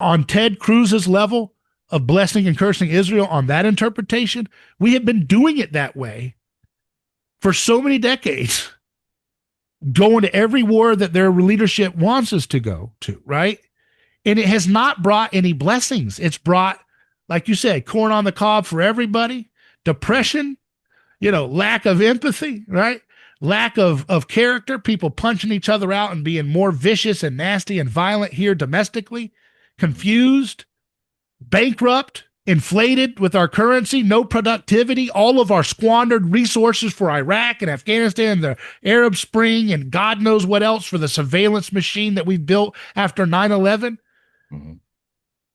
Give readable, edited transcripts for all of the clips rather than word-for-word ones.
on Ted Cruz's level of blessing and cursing Israel on that interpretation, we have been doing it that way for so many decades, going to every war that their leadership wants us to go to, right? And it has not brought any blessings. It's brought, like you said, corn on the cob for everybody, depression, lack of empathy, right? Lack of character, people punching each other out and being more vicious and nasty and violent here domestically, confused, bankrupt, inflated with our currency, no productivity, all of our squandered resources for Iraq and Afghanistan, the Arab Spring, and God knows what else for the surveillance machine that we built after 9/11. Mm-hmm.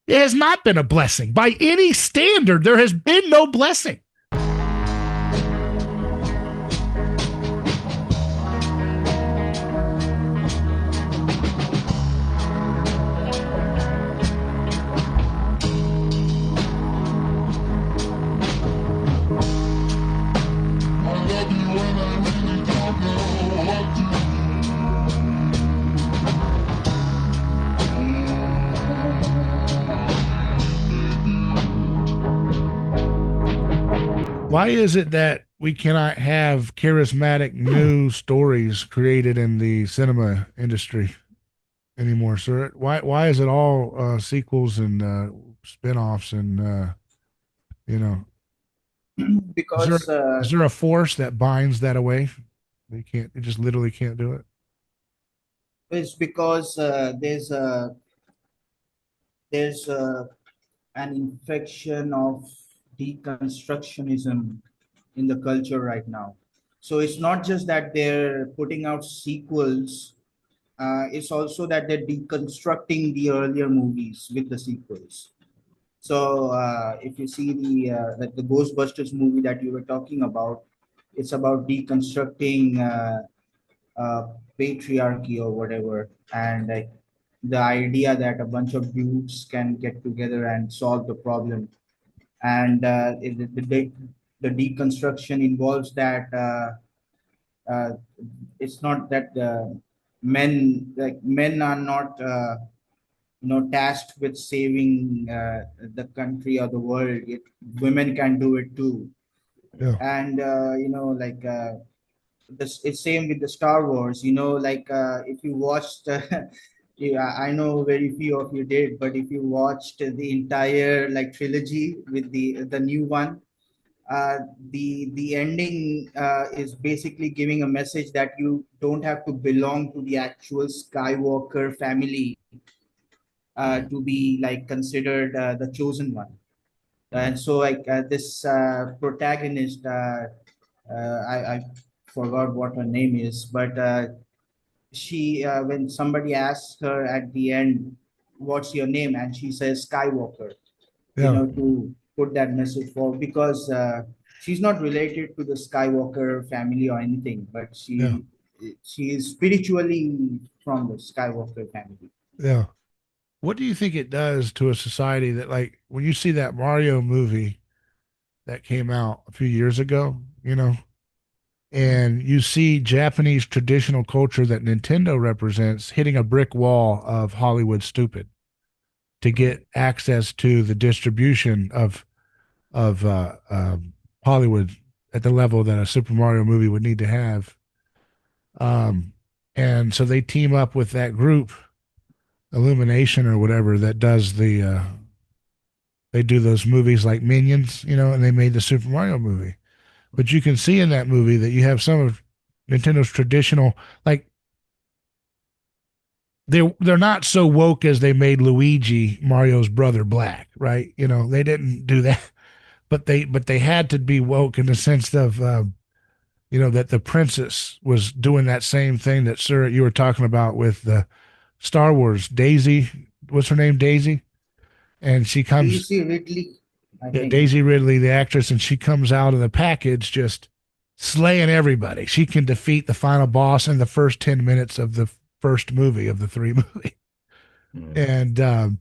It has not been a blessing. By any standard, there has been no blessing. Why is it that we cannot have charismatic new stories created in the cinema industry anymore, sir? Why is it all sequels and spin-offs and you know? Is there Because is there a force that binds that away? They can't. They just literally can't do it. it's because there's an infection of deconstructionism in the culture right now. So it's not just that they're putting out sequels, it's also that they're deconstructing the earlier movies with the sequels. So if you see the Ghostbusters movie that you were talking about, it's about deconstructing patriarchy or whatever, and the idea that a bunch of dudes can get together and solve the problem. And the deconstruction involves that it's not that men are not tasked with saving the country or the world. Women can do it too. Yeah. And this it's same with the Star Wars. If you watched, yeah, I know very few of you did, but if you watched the entire like trilogy with the new one, the ending is basically giving a message that you don't have to belong to the actual Skywalker family to be like considered the chosen one. And so like this protagonist, I forgot what her name is, but she when somebody asks her at the end, "What's your name?" and she says Skywalker, Yeah. to put that message forward, because she's not related to the Skywalker family or anything, but Yeah. she is spiritually from the Skywalker family. Yeah. What do you think it does to a society that, like, when you see that Mario movie that came out a few years ago, and you see Japanese traditional culture that Nintendo represents hitting a brick wall of Hollywood stupid to get access to the distribution of Hollywood at the level that a Super Mario movie would need to have. Um, and so they team up with that group, Illumination or whatever, that does they do those movies like Minions, and they made the Super Mario movie. But you can see in that movie that you have some of Nintendo's traditional, like, they're not so woke as they made Luigi, Mario's brother, black, right? They didn't do that, but they had to be woke in the sense of that the princess was doing that same thing that Surit you were talking about with the Star Wars. Daisy, what's her name? Daisy, and she comes. Daisy Ridley, I Yeah, think. Daisy Ridley, the actress, and she comes out of the package just slaying everybody. She can defeat the final boss in the first 10 minutes of the first movie of the three movie. Mm.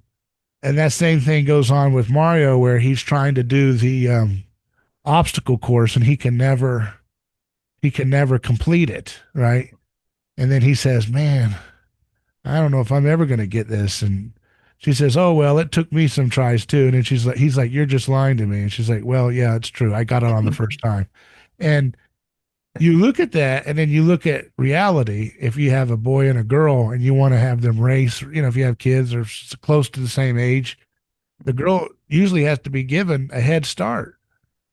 And that same thing goes on with Mario, where he's trying to do the obstacle course and he can never complete it, right? And then he says, "Man, I don't know if I'm ever going to get this." And She says, "Oh well, it took me some tries too." And then he's like, "You're just lying to me." And she's like, "Well, yeah, it's true. I got it on the first time." And you look at that, and then you look at reality. If you have a boy and a girl, and you want to have them race, if you have kids or close to the same age, the Mhm. girl usually has to be given a head start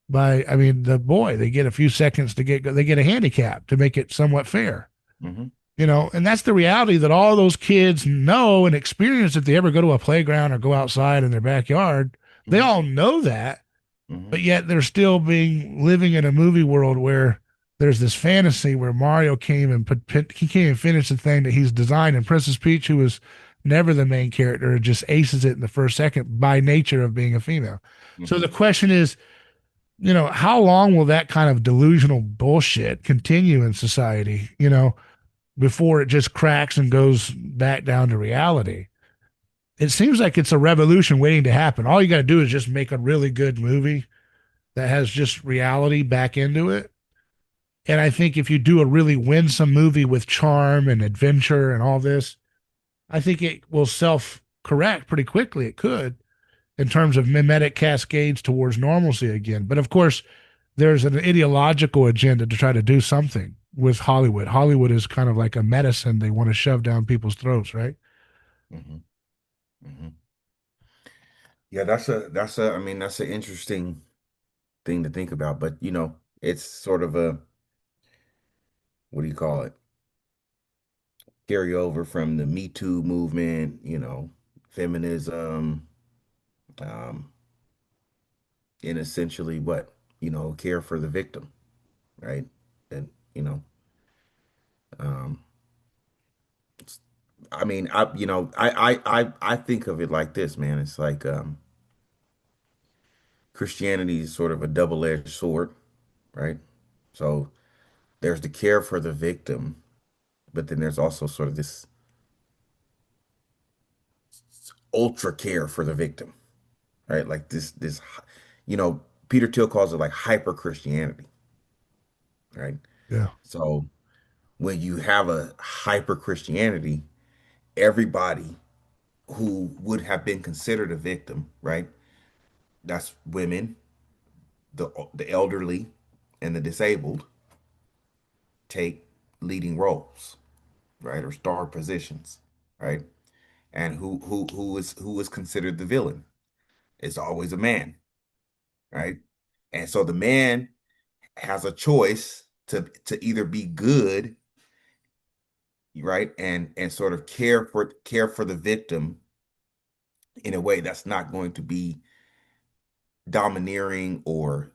by, I mean, the boy. They get a few seconds to they get a handicap to make it somewhat fair. Mhm. And that's the reality that all those kids know and experience if they ever go to a playground or go outside in their backyard. They Mhm. all know that, but Mhm. yet they're still being living in a movie world where there's this fantasy where Mario came and he came and finished the thing that he's designed, and Princess Peach, who was never the main character, just aces it in the first second by nature of being a female. So the Mhm. question is, how long will that kind of delusional bullshit continue in society? Before it just cracks and goes back down to reality. It seems like it's a revolution waiting to happen. All you got to do is just make a really good movie that has just reality back into it. And I think if you do a really winsome movie with charm and adventure and all this, I think it will self correct pretty quickly. It could, in terms of mimetic cascades towards normalcy again. But of course, there's an ideological agenda to try to do something with Hollywood. Hollywood is kind of like a medicine they want to shove down people's throats, right? Mhm. Mhm. Yeah, that's a I mean that's an interesting thing to think about, but it's sort of a, what do you call it? Carryover from the Me Too movement, feminism, um, and essentially what, care for the victim, right? And um, I mean, I think of it like this, man. It's like Christianity is sort of a double-edged sword, right? So there's the care for the victim, but then there's also sort of this ultra care for the victim, right? Like this, Peter Thiel calls it like hyper Christianity, right? Yeah. So when you have a hyper Christianity, everybody who would have been considered a victim, right? That's women, the elderly, and the disabled take leading roles, right, or star positions, right? And who is considered the villain? It's always a man, right? And so the man has a choice to either be good, right, and sort of care for the victim in a way that's not going to be domineering or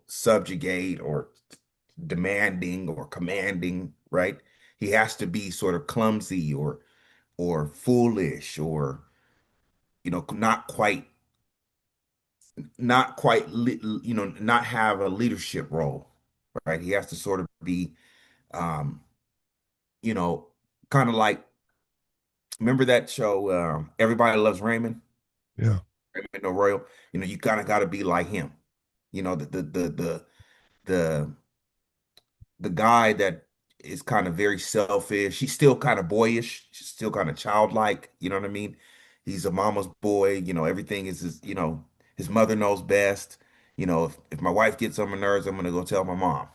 subjugate or demanding or commanding, right? He has to be sort of clumsy or foolish or not have a leadership role, right? He has to sort of be um you know kind of like, remember that show, Everybody Loves Raymond, Yeah. Raymond Royal. You kind of got to be like him, the the guy that is kind of very selfish. He's still kind of boyish. He's still kind of childlike. You know what I mean? He's a mama's boy. Everything is his mother knows best. If my wife gets on my nerves, I'm gonna go tell my mom.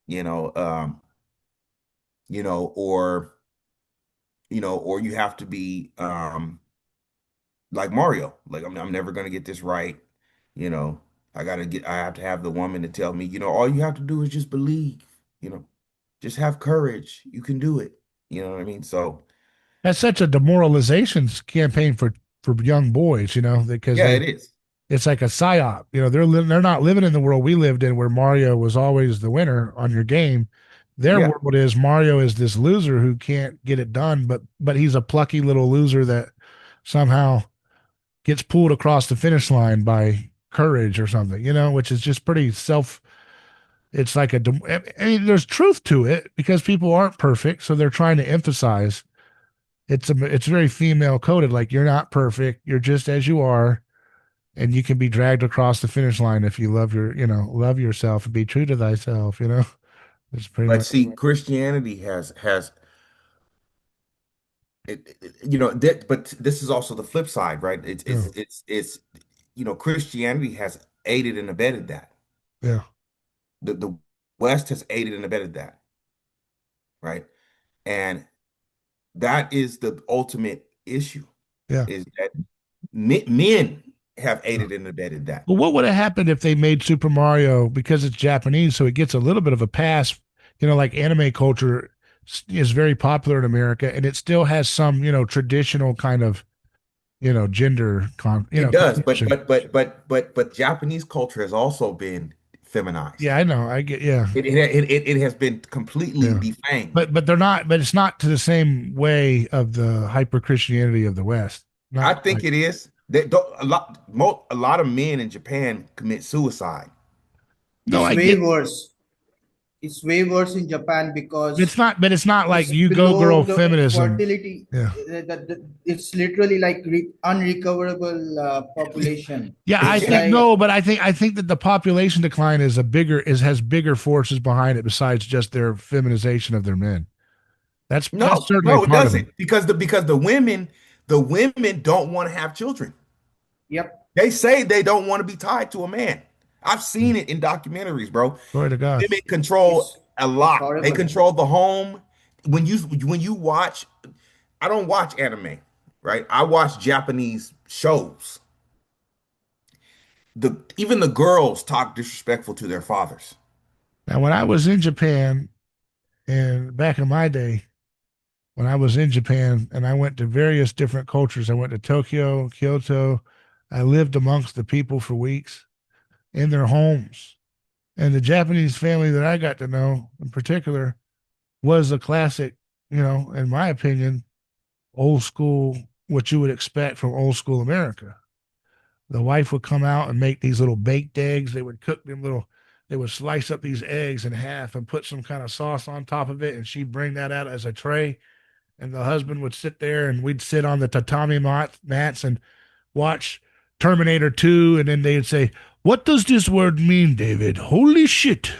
You know, um, or or you have to be like Mario. Like I'm never gonna get this right. You know, I have to have the woman to tell me, all you have to do is just believe. You know, just have courage. You can do it. You know what I mean? So That's such a demoralization campaign for young boys, because yeah, it is. it's like a psyop. They're not living in the world we lived in where Mario was always the winner on your game. Their Yeah. world is Mario is this loser who can't get it done, but he's a plucky little loser that somehow gets pulled across the finish line by courage or something, which is just pretty self. It's like I mean, there's truth to it because people aren't perfect, so they're trying to emphasize it's very female coded. Like you're not perfect, you're just as you are, and you can be dragged across the finish line if you love yourself and be true to thyself. It's pretty But much. see, Christianity has but this is also the flip side, right? Yeah, Christianity has aided and abetted that. yeah, The West has aided and abetted that, right? And that is the ultimate issue, yeah. is that men have aided and abetted that. But what would have happened if they made Super Mario, because it's Japanese, so it gets a little bit of a pass? Like anime culture is very popular in America, and it still has some, traditional kind of, gender It does, but connection. Japanese culture has also been feminized. Yeah, I know. I get. Yeah, It has been completely yeah. defamed. But they're not. But it's not to the same way of the hyper Christianity of the West. I Not think like. it is. A lot of men in Japan commit suicide. No, It's I way get. worse. It's way worse in Japan because It's not. But it's not like it's you go below girl the feminism. fertility. Yeah. It's literally like unrecoverable population. Yeah, I It's think like, no, but I think that the population decline has bigger forces behind it besides just their feminization of their men. That's No, certainly no, it part of it. doesn't, because the women don't want to have children. yep, They say they don't want to be tied to a man. I've seen it in documentaries, bro. Glory to God. Women control it's a it's lot. They horrible. control the home. When you watch, I don't watch anime, right? I watch Japanese shows. Even the girls talk disrespectful to their fathers. Now, when I was in Japan and back in my day, when I was in Japan and I went to various different cultures, I went to Tokyo, Kyoto. I lived amongst the people for weeks in their homes. And the Japanese family that I got to know in particular was a classic, in my opinion, old school, what you would expect from old school America. The wife would come out and make these little baked eggs. They would slice up these eggs in half and put some kind of sauce on top of it. And she'd bring that out as a tray. And the husband would sit there and we'd sit on the tatami mats and watch Terminator 2. And then they'd say, "What does this word mean, David? Holy shit."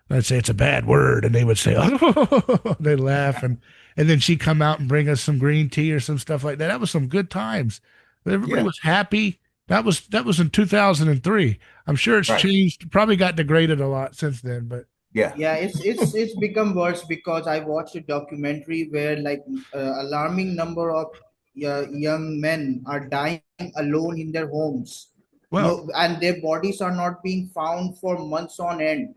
I'd say it's a bad word, and they would say, "Oh," they laugh, and then she'd come out and bring us some green tea or some stuff like that. That was some good times. But everybody Yeah, was happy. That was in 2003. I'm sure it's right. changed. Probably got degraded a lot since then. But Yeah, Yeah, it's become worse because I watched a documentary where like alarming number of young men are dying alone in their homes. well, No, and their bodies are not being found for months on end.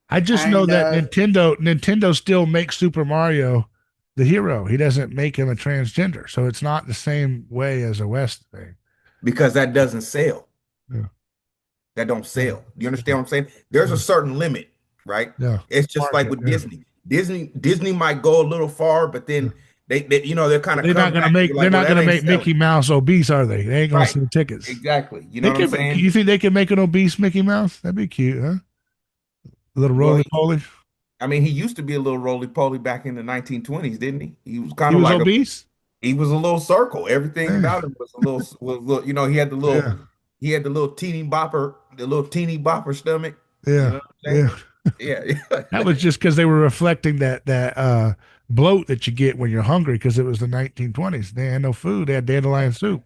I just know And that Nintendo still makes Super Mario the hero. He doesn't make him a transgender, so it's not the same way as a West thing. because that doesn't sell. Yeah, That don't yeah, sell. You understand what I'm saying? There's a yeah, certain limit, right? yeah. It's just like Market, with yeah. Disney. Disney might go a little far, but Yeah. then they kind of They're not come gonna back and be make they're like, well, not that gonna ain't make selling. Mickey Mouse obese, are they? They ain't gonna Right. sell tickets. Exactly. You know They what I'm can. saying? You think they can make an obese Mickey Mouse? That'd be cute, huh? A little Well, roly poly. I mean, he used to be a little roly poly back in the 1920s, didn't he? He was kind He of was like obese. he was a little circle. Everything Yeah, about him was a little, he had the little, yeah, teeny bopper stomach. You yeah, know what I'm yeah. saying? Yeah. That was just because they were reflecting that bloat that you get when you're hungry because it was the 1920s. They had no food. They had dandelion soup.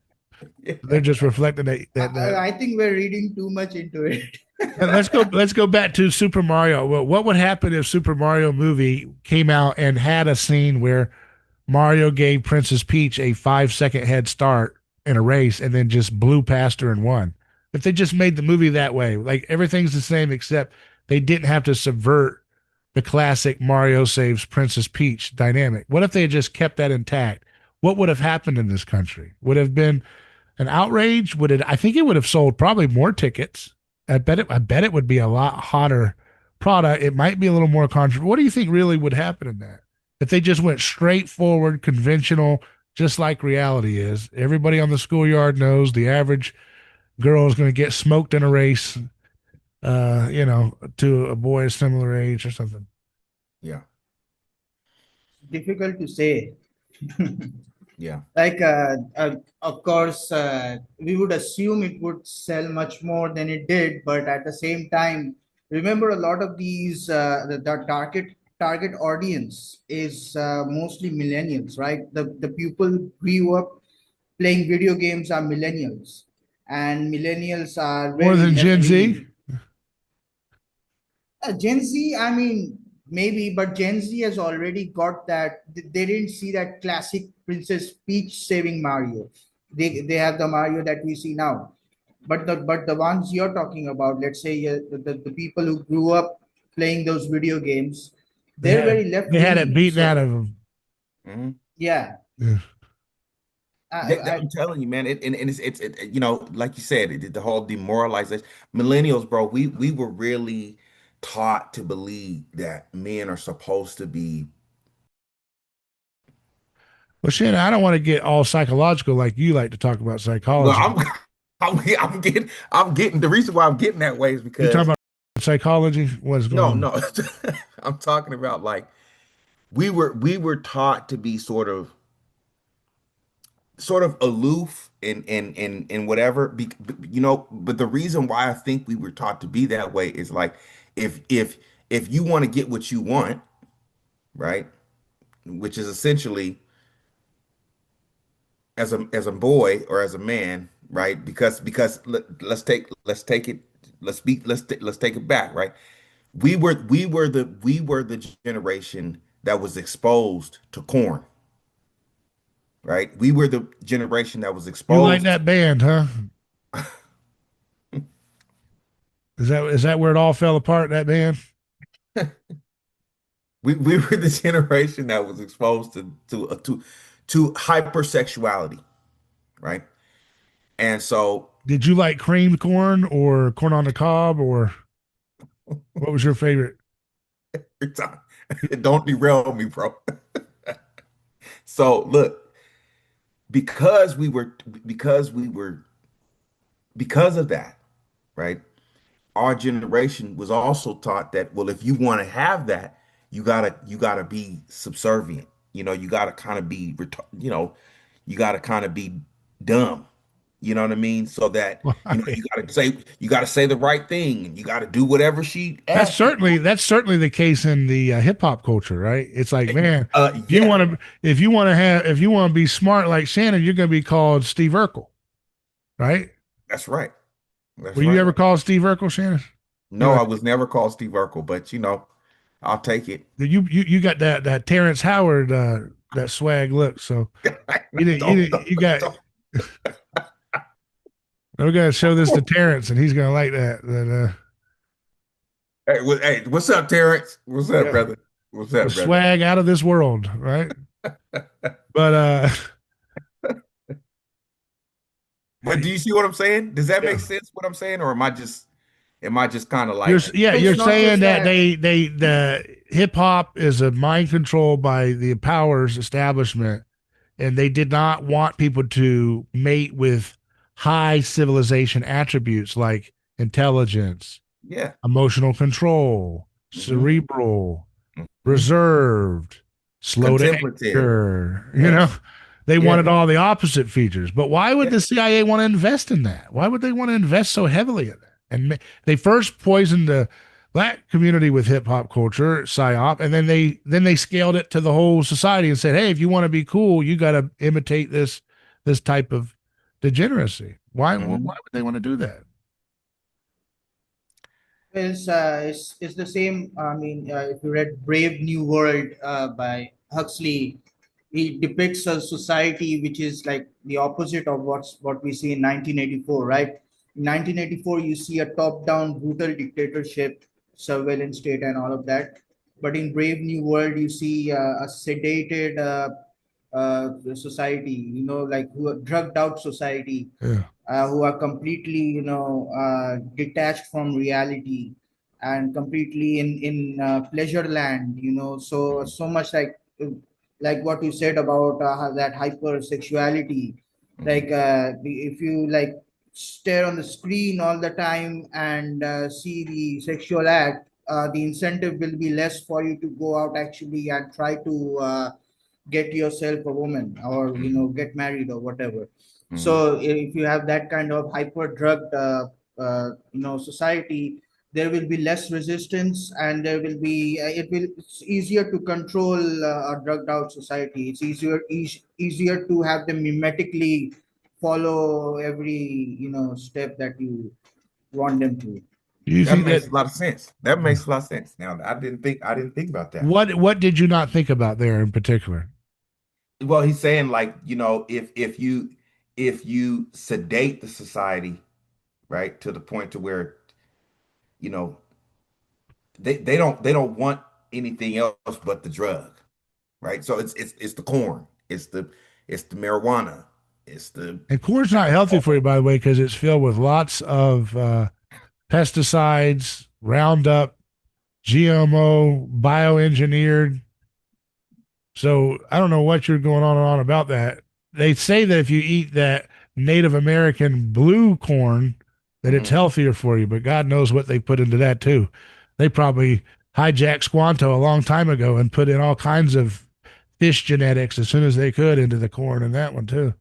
They're Yeah. just reflecting that. I think we're reading too much into it. And let's go back to Super Mario. Well, what would happen if Super Mario movie came out and had a scene where Mario gave Princess Peach a 5 second head start in a race and then just blew past her and won? If they just made the movie that way, like everything's the same except they didn't have to subvert the classic Mario saves Princess Peach dynamic. What if they had just kept that intact? What would have happened in this country? Would have been an outrage? Would it? I think it would have sold probably more tickets. I bet it would be a lot hotter product. It might be a little more controversial. What do you think really would happen in that? If they just went straightforward, conventional, just like reality is, everybody on the schoolyard knows the average girl is going to get smoked in a race, to a boy a similar age or something. Yeah. Difficult to say. Yeah. Like, of course, we would assume it would sell much more than it did, but at the same time, remember a lot of these the target audience is mostly millennials, right? The people grew up playing video games are millennials, and millennials are More very than left Gen Z? leaning. Gen Z, I mean, maybe, but Gen Z has already got that. They didn't see that classic Princess Peach saving Mario. They have the Mario that we see now. But the ones you're talking about, let's say the people who grew up playing those video games, they're very left They had it leaning. beaten out So of them. Mhm. yeah, Yeah. I I'm telling you, man. And you know, like you said, the whole demoralization. Millennials, bro. We were really taught to believe that men are supposed to be. Well, Shannon, I don't want to get all psychological like you like to talk about Well, psychology. I'm getting the reason why I'm getting that way is You talking because about psychology? What's going no, on? no. I'm talking about like we were taught to be sort of aloof and whatever you know, but the reason why I think we were taught to be that way is like if you want to get what you want, right, which is essentially as a boy or as a man, right, because let's take it, let's take it back, right. We were the generation that was exposed to corn, right. We were the generation that was You like exposed. that band, huh? Is that where it all fell apart? That band? We were the generation that was exposed to hypersexuality, right? And so Did you like creamed corn or corn on the cob or what was your favorite? don't derail me, bro. So look, because we were because we were because of that, right? Our generation was also taught that, well, if you want to have that, you gotta be subservient. You know, you gotta kind of be you know, you gotta kind of be dumb. You know what I mean? So that, Well, I you know, mean, you gotta say the right thing, and you gotta do whatever she that's asks you. certainly that's certainly the case in the hip hop culture, right? It's like, man, Yeah, if you want to be smart like Shannon, you're going to be called Steve Urkel, right? that's right. That's Were you right. ever called Steve Urkel, Shannon? No, You're I like, was never called Steve Urkel, but you know, I'll take it. you got that Terrence Howard that swag look. So you got Don't. we're gonna show this to Terrence and he's gonna like that Hey, what's up, Terrence? What's up, yeah, brother? What's the up, brother? swag out of this world, right? But But do you see what I'm saying? Does that yeah. make sense what I'm saying, or am I just kind of like, You're it's not saying just that that. the hip hop is a mind control by the powers establishment, and they did not want people to mate with high civilization attributes like intelligence, yeah, emotional control, hmm cerebral, hmm reserved, slow to contemplative, anger. yes, They yeah, wanted all the opposite features. But why would yeah, the CIA want to invest in that? Why would they want to invest so heavily in that? And they first poisoned the black community with hip hop culture, psyop, and then they scaled it to the whole society and said, "Hey, if you want to be cool, you got to imitate this type of degeneracy." Why hmm would they want to do that? Is the same. I mean, if you read Brave New World by Huxley, he depicts a society which is like the opposite of what we see in 1984. Right? In 1984, you see a top-down brutal dictatorship, surveillance state, and all of that. But in Brave New World, you see a sedated society. Like who a drugged out society, Yeah. who are completely detached from reality and completely in pleasure land, so much like what you said about that hypersexuality. hmm Like if you like stare on the screen all the time and see the sexual act, the incentive will be less for you to go out actually and try to get yourself a woman, or hmm get married or whatever. hmm So if you have that kind of hyper drugged society, there will be less resistance, and there will be it's easier to control a drugged out society. It's easier to have them mimetically follow every step that you want them to. Do you That think that makes a lot of sense. That makes a lot of sense. Now, I didn't think about that. what did you not think about there in particular? Well, he's saying like, if you sedate the society, right, to the point to where, you know, they don't want anything else but the drug, right? So it's the corn, it's the marijuana, it's the And corn's not healthy for you, by the way, because it's filled with lots of pesticides, Roundup, GMO, bioengineered. So I don't know what you're going on and on about that. They say that if you eat that Native American blue corn, that it's Mhm. healthier for you, but God knows what they put into that too. They probably hijacked Squanto a long time ago and put in all kinds of fish genetics as soon as they could into the corn and that one too.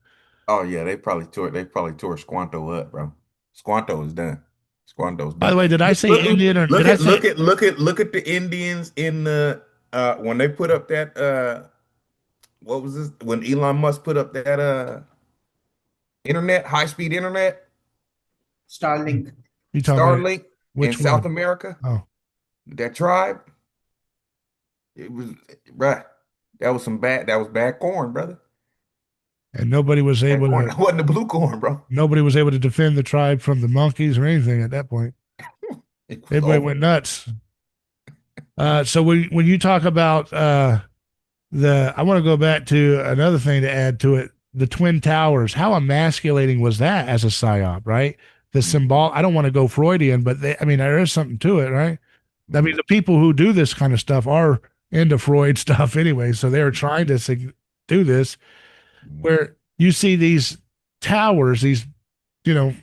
Oh yeah, they probably tore Squanto up, bro. Squanto is done. Squanto's By the done. way, did I Look, say look, Indian or look did I at say look at look at look at the Indians in the when they put up that what was this when Elon Musk put up that internet, high-speed internet, Starlink. you talking about Starlink in which South one? America, Oh, that tribe, it was right. That was bad corn, brother. and nobody was Bad able corn. to That wasn't the blue corn, bro. defend the tribe from the monkeys or anything at that point. It was Everybody over. went nuts. So when you talk about I want to go back to another thing to add to it. The Twin Towers. How emasculating was that as a psyop, right? The Mhm, symbol. I don't want to go Freudian, but I mean, there is something to it, right? I mean, mhm, the people who do this kind of stuff are into Freud stuff anyway, so they were mhm, trying to do this. Where you see these towers, these you know,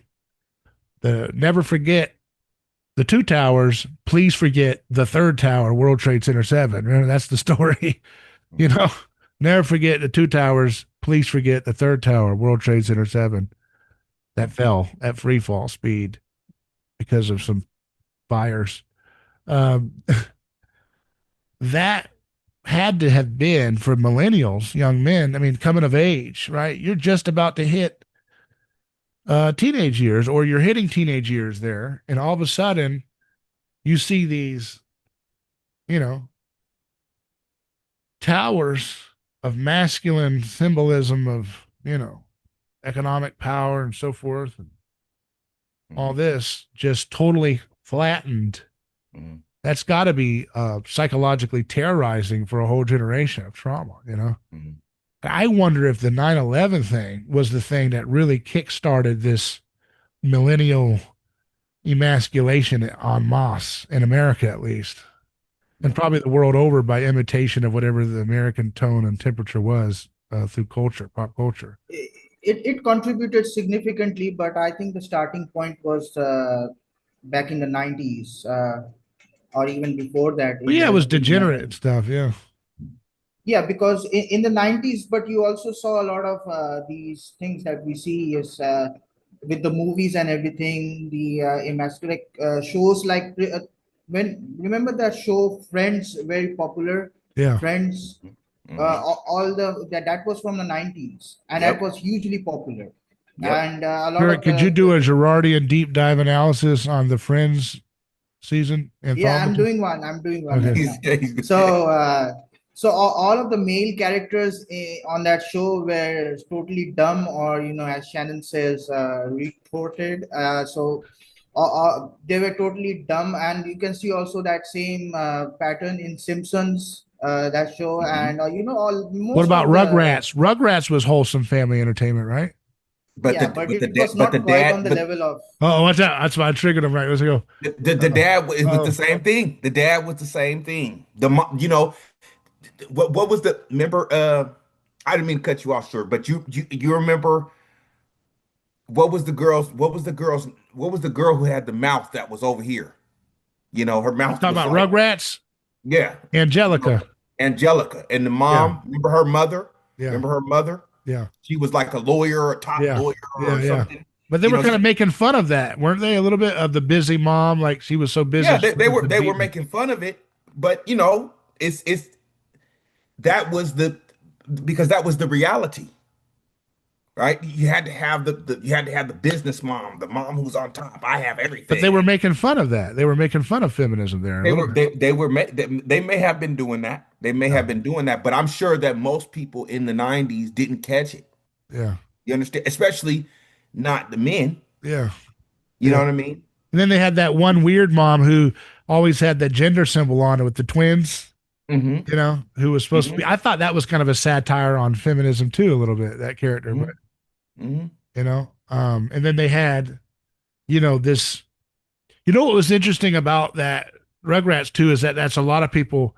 the never forget the two towers. Please forget the third tower, World Trade Center 7. Remember, that's the story. You mhm, know, never forget the two towers. Please forget the third tower, World Trade Center 7, that fell at free fall speed because of some fires. Um, that had to have been for millennials, young men. I mean, coming of age, right? You're just about to hit teenage years, or you're hitting teenage years there, and all of a sudden you see these, you know, towers of masculine symbolism of, economic power and so forth, and all mhm, this just totally flattened. mhm, That's got to be psychologically terrorizing for a whole generation of trauma. mhm. I wonder if the 9/11 thing was the thing that really kickstarted this millennial emasculation en masse, in America at least, and Yeah. probably the world over by imitation of whatever the American tone and temperature was through culture, pop culture. It contributed significantly, but I think the starting point was back in the 90s, or even before that But in yeah, it the was degenerate and stuff. Yeah. yeah, because in the 90s, but you also saw a lot of these things that we see is with the movies and everything, the emasculate shows like when remember that show Friends, very popular. Yeah. Friends, Mhm. all the that was from the 90s, and that Yep. was hugely popular. Yep. And a lot Surit, of could you do a Girardian deep dive analysis on the Friends season yeah, anthology? I'm doing one Okay. right He's, now. he's So all of the male characters on that show were totally dumb, or as Shannon says, reported. They were totally dumb, and you can see also that same pattern in Simpsons, that show. Mhm. And all What most about of the Rugrats? Rugrats was wholesome family entertainment, right? But yeah, the but but the it dad was but the not quite on dad the but level of Oh, what's that? That's why I triggered him. Right. Let's go. the dad it was the Oh, same thing. The dad was the same thing. What was the remember I didn't mean to cut you off, sir, but you remember what was the girl who had the mouth that was over here? Her you mouth talking was about like, Rugrats? yeah, you know, Angelica. Angelica and the Yeah. mom, remember her mother? Yeah. Remember her mother? Yeah. She was like a lawyer, a top Yeah. lawyer Yeah. or Yeah. something. But they You were know, kind of making fun of that, weren't they? A little bit of the busy mom, like she was so busy yeah, she wasn't they were beating. making fun of it, but it's that was the because that was the reality, right? You had to have you had to have the business mom, the mom who's on top. I have But they everything. were making fun of that. They were making fun of feminism there a They little were bit. they may have been doing that. They may Yeah, have been doing that, but I'm sure that most people in the 90s didn't catch it. yeah, You understand? Especially not the men. yeah, You know yeah. what I mean? And then they had that one weird mom who always had that gender symbol on it with the twins, Hmm. who was supposed to be. Hmm. I thought that was kind of a satire on feminism too, a little bit, that character. But Hmm. Hmm. and then they had, this. What was interesting about that Rugrats too is that that's a lot of people,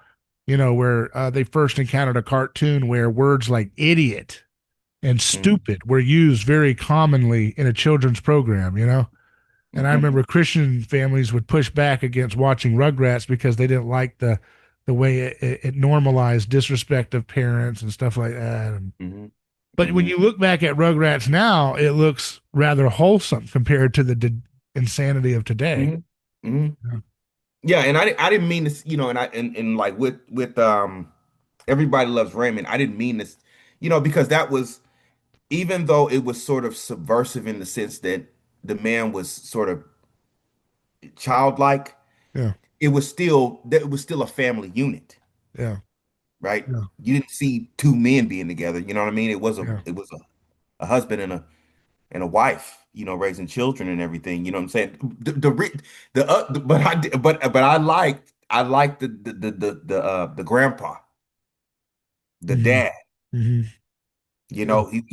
where they first encountered a cartoon where words like idiot and Hmm. stupid were used very commonly in a children's program. And I Hmm. remember Christian families would push back against watching Rugrats because they didn't like the way it normalized disrespect of parents and stuff like that. Hmm. But when Hmm. you look back at Rugrats now, it looks rather wholesome compared to the insanity of today. Hmm. Hmm. Yeah. Yeah, and I didn't mean this, and like with Everybody Loves Raymond, I didn't mean this, because that was even though it was sort of subversive in the sense that the man was sort of childlike, Yeah. it was still a family unit, Yeah. right? Yeah. You didn't see two men being together, you know what I mean? Yeah. It was a husband and a wife, raising children and everything, you know what I'm saying? But I liked the grandpa, the Hmm. dad, Hmm. Yeah. he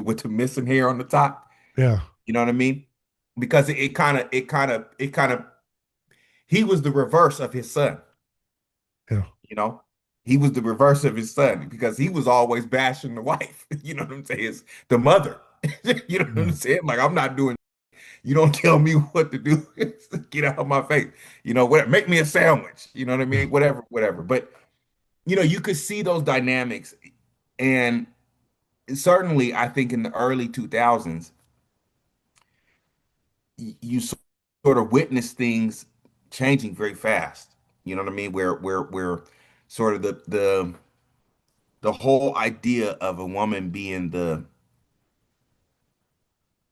with the missing hair on the top, Yeah. you know what I mean? Because it kind of he was the reverse of his son, Yeah. you know. He was the reverse of his son because he was always bashing the wife, you know what I'm saying? The mother, you know what Yeah. I'm saying? Like I'm not doing. You don't tell me what to do. Get out of my face. What? Make me a sandwich. You know what I Yeah. mean? Whatever, whatever. But you could see those dynamics, and certainly, I think in the early 2000s, you sort of witness things changing very fast. You know what I mean? Where sort of the whole idea of a woman being the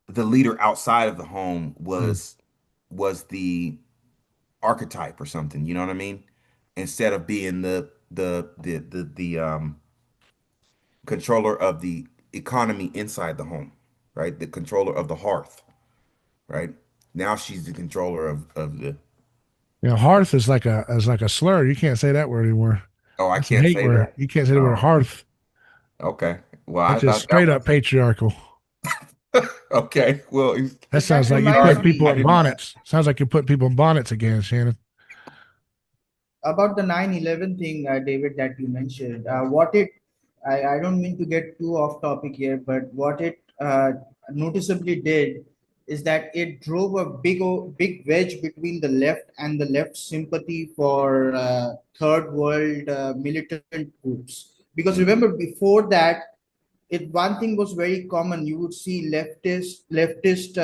leader outside of the home Yeah. was the archetype or something, you know what I mean? Instead of being the controller of the economy inside the home, right? The controller of the hearth, right? Now she's the controller of the Hearth is like a slur. You can't say that word anymore. oh, I That's a can't hate say word. that. You can't say the word Oh, hearth. okay. Well, I That's just thought that straight up was patriarchal. okay. Well, That sounds That like you reminds put sorry, people I me in didn't. bonnets. Sounds like you're putting people in bonnets again, Shannon. about the 9/11 thing, David, that you mentioned. What it, I don't mean to get too off topic here, but what it noticeably did is that it drove a big wedge between the left and the left sympathy for third world militant groups. Because Mhm. remember, before that, it one thing was very common. You would see leftist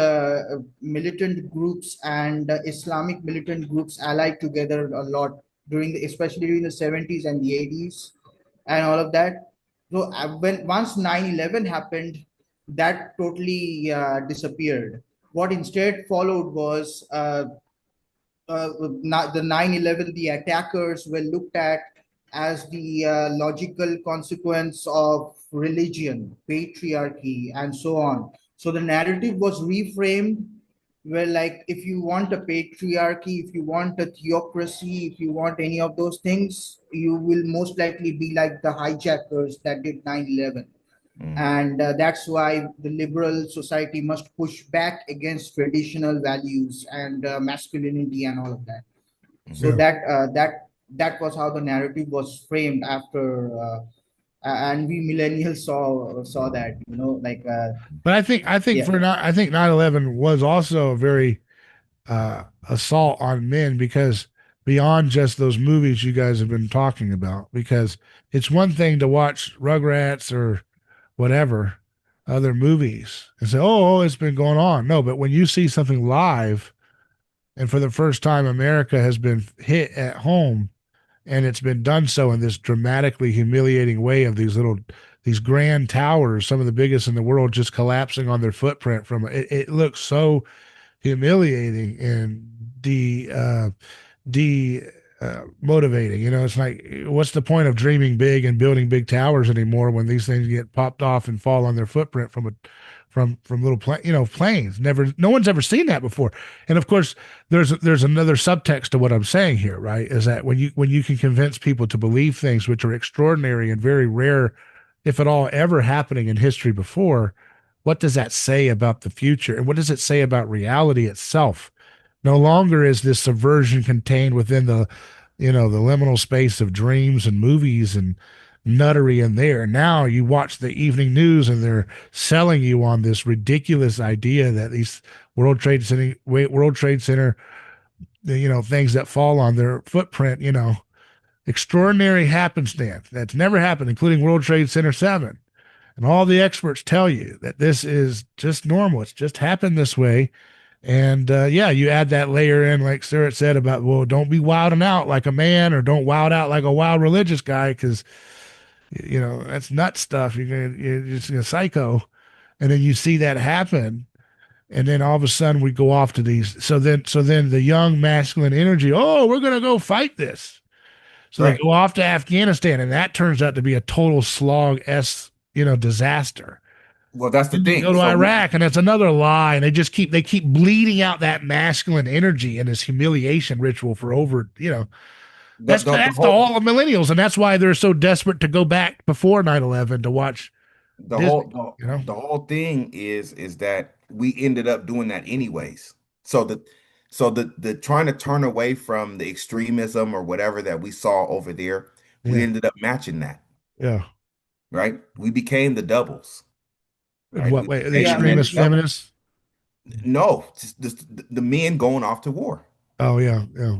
militant groups and Islamic militant groups allied together a lot especially during the 70s and the 80s and all of that. So when once 9/11 happened, that totally disappeared. What instead followed was the 9/11, the attackers were looked at as the logical consequence of religion, patriarchy, and so on. So the narrative was reframed where, like, if you want a patriarchy, if you want a theocracy, if you want any of those things, you will most likely be like the hijackers that did 9/11. Mhm. And that's why the liberal society must push back against traditional values and masculinity and all of that. So Yeah. that was how the narrative was framed after, and we millennials saw that, like But I think yeah. I think 9/11 was also a very assault on men because beyond just those movies you guys have been talking about, because it's one thing to watch Rugrats or whatever, other movies and say, oh, it's been going on. No, but when you see something live, and for the first time, America has been hit at home, and it's been done so in this dramatically humiliating way of these grand towers, some of the biggest in the world, just collapsing on their footprint from it. It looks so humiliating and de motivating. You know, it's like, what's the point of dreaming big and building big towers anymore when these things get popped off and fall on their footprint from little planes? No one's ever seen that before. And of course, there's another subtext to what I'm saying here, right? Is that when you can convince people to believe things which are extraordinary and very rare, if at all ever happening in history before, what does that say about the future? And what does it say about reality itself? No longer is this subversion contained within the liminal space of dreams and movies and nuttery in there. Now you watch the evening news and they're selling you on this ridiculous idea that these World Trade Center, things that fall on their footprint, extraordinary happenstance that's never happened, including World Trade Center 7. And all the experts tell you that this is just normal. It's just happened this way. And yeah, you add that layer in, like Surit said, about, well, don't be wilding out like a man, or don't wild out like a wild religious guy, because that's nut stuff. You're just a psycho. And then you see that happen, and then all of a sudden we go off to these. So then the young masculine energy, oh, we're gonna go fight this. So Right. they go off to Afghanistan, and that turns out to be a total slog disaster. Well, that's the And they thing. go to So Iraq, and it's another lie. And they keep bleeding out that masculine energy in this humiliation ritual for over, the, the, the that's to whole all the millennials. And that's why they're so desperate to go back before 9/11 to watch the Disney, whole you know? the whole thing is that we ended up doing that anyways. So the trying to turn away from the extremism or whatever that we saw over there, we Yeah. ended up matching that, Yeah. right? We became the doubles, In right? what We way? The Yeah, I became the mean, extremist feminists? no, just the men going off to war, Oh, yeah. Yeah.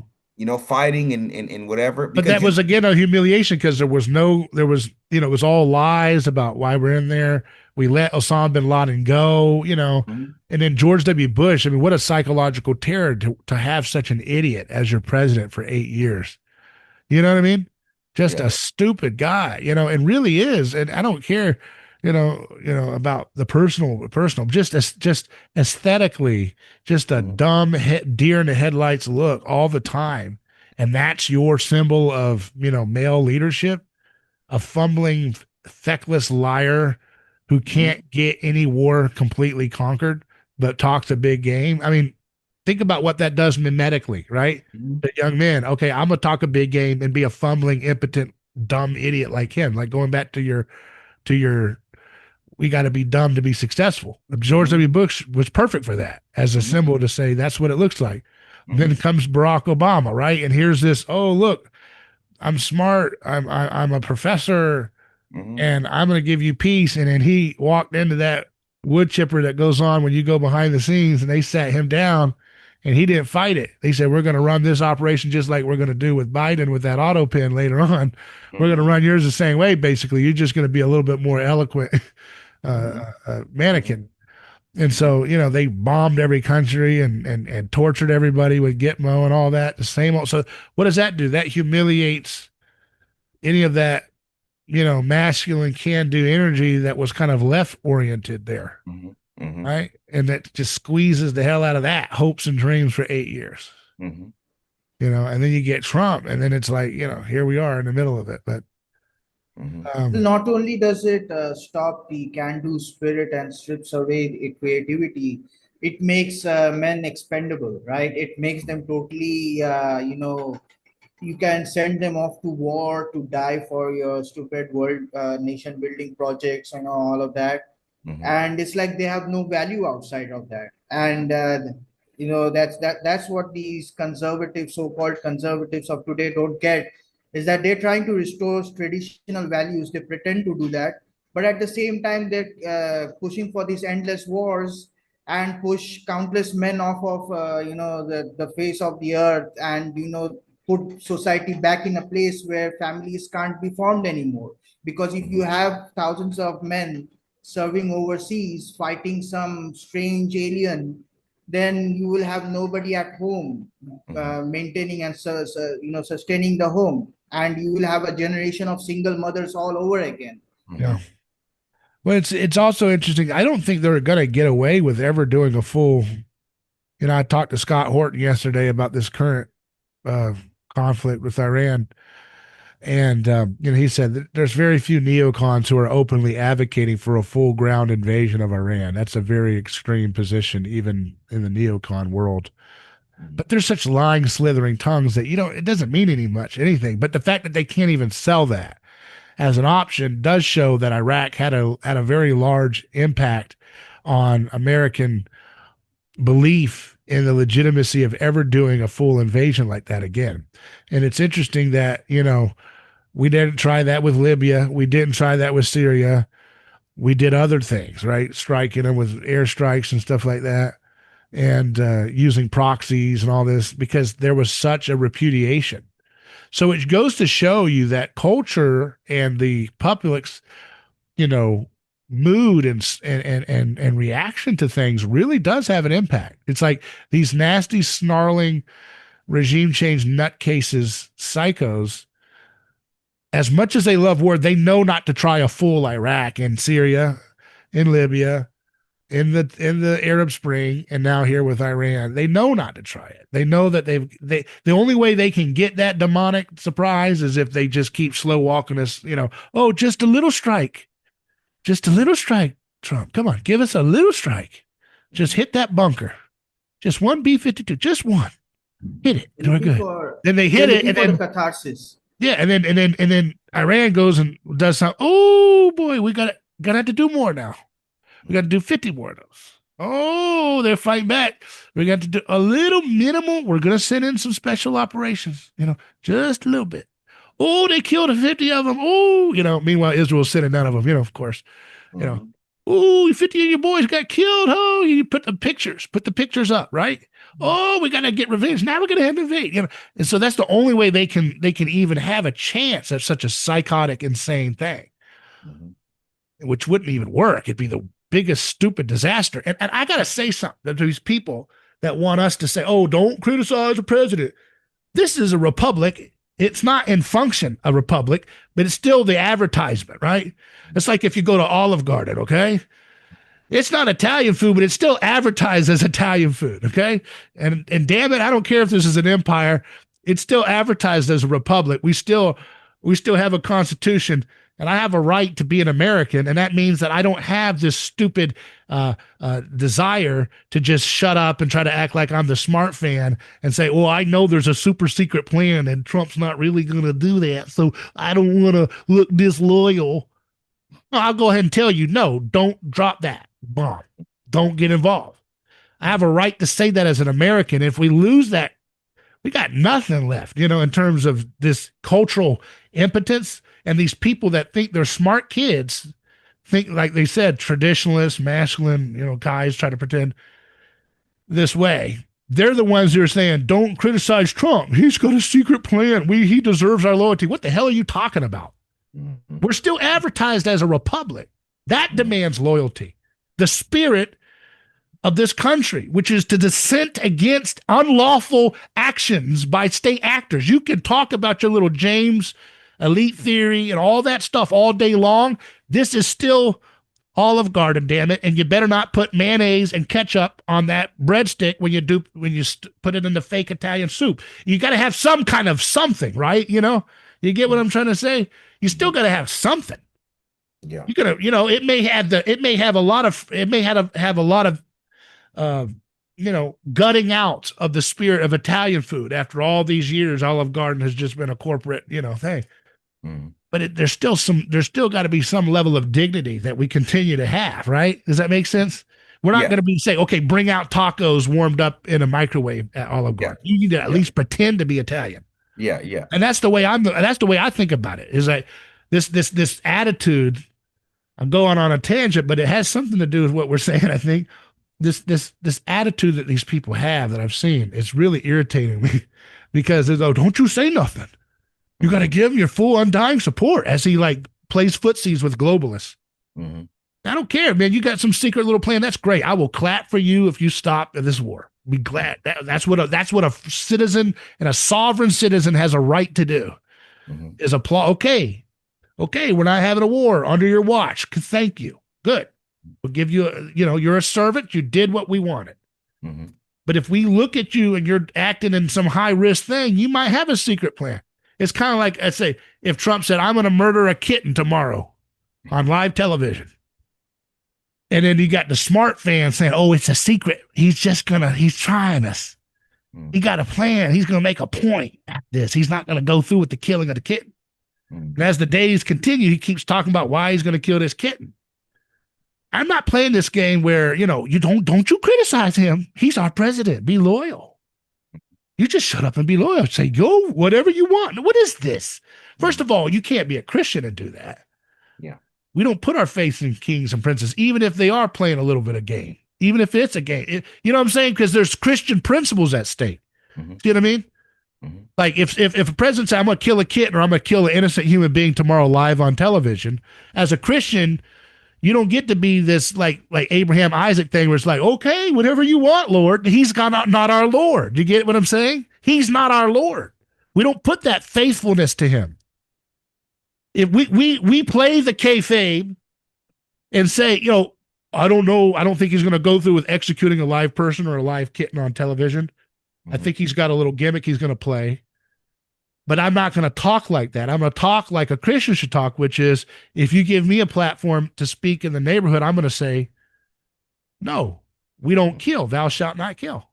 fighting and whatever. But Because that was again a humiliation, because it was all lies about why we're in there. We let Osama bin Laden go, Mhm. and then George W. Bush. I mean, what a psychological terror to have such an idiot as your president for 8 years. You know what I mean? Just Yeah. a stupid guy, and really is. And I don't care, about the personal, just aesthetically, just a Mhm. dumb deer in the headlights look all the time. And that's your symbol of, male leadership, a fumbling, feckless liar who Mhm. can't get any war completely conquered, but talks a big game. I mean, think about what that does mimetically, right? Mhm. The young men, okay, I'm gonna talk a big game and be a fumbling, impotent, dumb idiot like him. Like going back to your we got to be dumb to be successful. George Mhm. W. Bush was perfect for that as a Mhm. symbol to say that's what it looks like. Then Mhm. comes Barack Obama, right? And here's this, oh look, I'm smart, I'm a professor, Mhm. and I'm going to give you peace. And then he walked into that wood chipper that goes on when you go behind the scenes, and they sat him down, and he didn't fight it. They said, we're going to run this operation just like we're going to do with Biden with that auto pen later on. We're going to Mhm. run yours the same way, basically. You're just going to be a little bit more eloquent Mhm. mannequin. Mhm. And Mhm. so, they bombed every country and tortured everybody with Gitmo and all that. The same old. So, what does that do? That humiliates any of that, masculine can do energy that was kind of left oriented there, Mhm. Mhm. right? And that just squeezes the hell out of that hopes and dreams for 8 years, Mhm. and then you get Trump, and then it's like, here we are in the middle of it. But, Mhm. um, not only does it stop the can-do spirit and strips away the creativity, it makes men expendable, right? It makes them totally, you can send them off to war to die for your stupid world nation building projects and all of that, Mhm. and it's like they have no value outside of that. And that's what these conservatives, so-called conservatives of today, don't get, is that they're trying to restore traditional values. They pretend to do that, but at the same time they're pushing for these endless wars and push countless men off of the face of the earth, and put society back in a place where families can't be formed anymore. Because if you Mhm. have thousands of men serving overseas, fighting some strange alien, then you will have nobody at home maintaining and sustaining the home, and you will have a generation of single mothers all over again. Yeah. Well, it's also interesting. I don't think they're going to get away with ever doing a full. I talked to Scott Horton yesterday about this current conflict with Iran, and he said that there's very few neocons who are openly advocating for a full ground invasion of Iran. That's a very extreme position, even in the neocon world. But there's such lying, slithering tongues that it doesn't mean anything. But the fact that they can't even sell that as an option does show that Iraq had a very large impact on American belief in the legitimacy of ever doing a full invasion like that again. And it's interesting that, we didn't try that with Libya. We didn't try that with Syria. We did other things, right? Striking them with airstrikes and stuff like that, and using proxies and all this, because there was such a repudiation. So it goes to show you that culture and the public's, mood and reaction to things really does have an impact. It's like these nasty, snarling, regime change nutcases, psychos, as much as they love war, they know not to try a full Iraq and Syria, in Libya, in the Arab Spring, and now here with Iran. They know not to try it. They know that the only way they can get that demonic surprise is if they just keep slow walking us, just a little strike. Just a little strike, Trump. Come on, give us a little strike. Just hit that bunker. Just one B-52, just one. Hit it. And we're good. Then they hit it, and then catharsis. Yeah, and then Iran goes and does something. Oh boy, we gotta have to do more now. We got to do 50 more of those. Oh, they're fighting back. We got to do a little minimal. We're gonna send in some special operations. Just a little bit. Oh, they killed 50 of them. Oh, meanwhile, Israel's sending none of them, of course. Oh, 50 of your boys got killed. Oh, you put the pictures up, right? Oh, we got to get revenge. Now we're going to have to invade. And so that's the only way they can even have a chance at such a psychotic, insane thing, which wouldn't even work. It'd be the biggest stupid disaster. And I got to say something to these people that want us to say, oh, don't criticize the president. This is a republic. It's not in function a republic, but it's still the advertisement, right? It's like if you go to Olive Garden, okay? It's not Italian food, but it's still advertised as Italian food, okay? And damn it, I don't care if this is an empire. It's still advertised as a republic. We still have a constitution, and I have a right to be an American, and that means that I don't have this stupid desire to just shut up and try to act like I'm the smart fan and say, well, I know there's a super secret plan, and Trump's not really going to do that, so I don't want to look disloyal. I'll go ahead and tell you, no, don't drop that bomb. Don't get involved. I have a right to say that as an American. If we lose that, we got nothing left, in terms of this cultural impotence. And these people that think they're smart kids think, like they said, traditionalists, masculine, guys try to pretend this way. They're the ones who are saying, don't criticize Trump. He's got a secret plan. He deserves our loyalty. What the hell are you talking about? We're still advertised as a republic. That demands loyalty. The spirit of this country, which is to dissent against unlawful actions by state actors. You can talk about your little James elite theory and all that stuff all day long. This is still Olive Garden, damn it, and you better not put mayonnaise and ketchup on that breadstick when you put it in the fake Italian soup. You got to have some kind of something, right? You get what I'm trying to say? You still got to have something. Yeah. You gotta, it may have a lot of gutting out of the spirit of Italian food. After all these years, Olive Garden has just been a corporate, thing. But there's still got to be some level of dignity that we continue to have, right? Does that make sense? We're not going to be saying, okay, bring out tacos warmed up in a microwave at Olive Garden. You need to at least pretend to be Italian. Yeah, yeah. And that's the way I think about it. Is like this attitude. I'm going on a tangent, but it has something to do with what we're saying. I think this attitude that these people have that I've seen is really irritating me, because it's, oh, don't you say nothing. You got to give him your full undying support as he plays footsies with globalists. Mm-hmm. I don't care, man. You got some secret little plan. That's great. I will clap for you if you stop this war. Be glad. That's what a citizen and a sovereign citizen has a right to do. Mm-hmm. Is applaud. Okay, we're not having a war under your watch. Thank you. Good. We'll give you. You're a servant. You did what we wanted. Mm-hmm. But if we look at you and you're acting in some high risk thing, you might have a secret plan. It's kind of like, I'd say, if Trump said, I'm going to murder a kitten tomorrow on live television. And then you got the smart fans saying, oh, it's a secret. He's trying us. He got a plan. He's going to make a point at this. He's not going to go through with the killing of the kitten. And as the days continue, he keeps talking about why he's going to kill this kitten. I'm not playing this game where, you don't you criticize him. He's our president. Be loyal. You just shut up and be loyal. Say, go whatever you want. What is this? First of all, you can't be a Christian and do that. Yeah. We don't put our faith in kings and princes, even if they are playing a little bit of game, even if it's a game. You know what I'm saying? Because there's Christian principles at stake. Mm-hmm. See what I mean? Mm-hmm. Like if a president says, I'm going to kill a kitten or I'm going to kill an innocent human being tomorrow live on television, as a Christian, you don't get to be this like Abraham Isaac thing where it's like, okay, whatever you want, Lord. He's not our Lord. You get what I'm saying? He's not our Lord. We don't put that faithfulness to him. If we play the kayfabe and say, I don't know, I don't think he's going to go through with executing a live person or a live kitten on television. I think he's got a little gimmick he's going to play. But I'm not going to talk like that. I'm going to talk like a Christian should talk, which is, if you give me a platform to speak in the neighborhood, I'm going to say, no, we don't kill. Thou shalt not kill.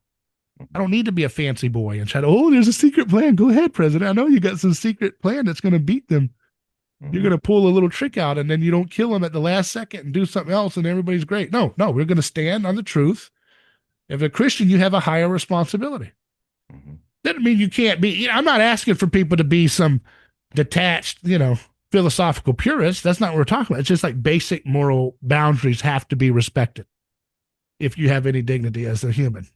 I don't need to be a fancy boy and try to, there's a secret plan. Go ahead, President. I know you got some secret plan that's going to beat them. You're going to pull a little trick out and then you don't kill them at the last second and do something else and everybody's great. No, we're going to stand on the truth. If a Christian, you have a higher responsibility. Doesn't mean you can't be. I'm not asking for people to be some detached, philosophical purist. That's not what we're talking about. It's just like basic moral boundaries have to be respected if you have any dignity as a human.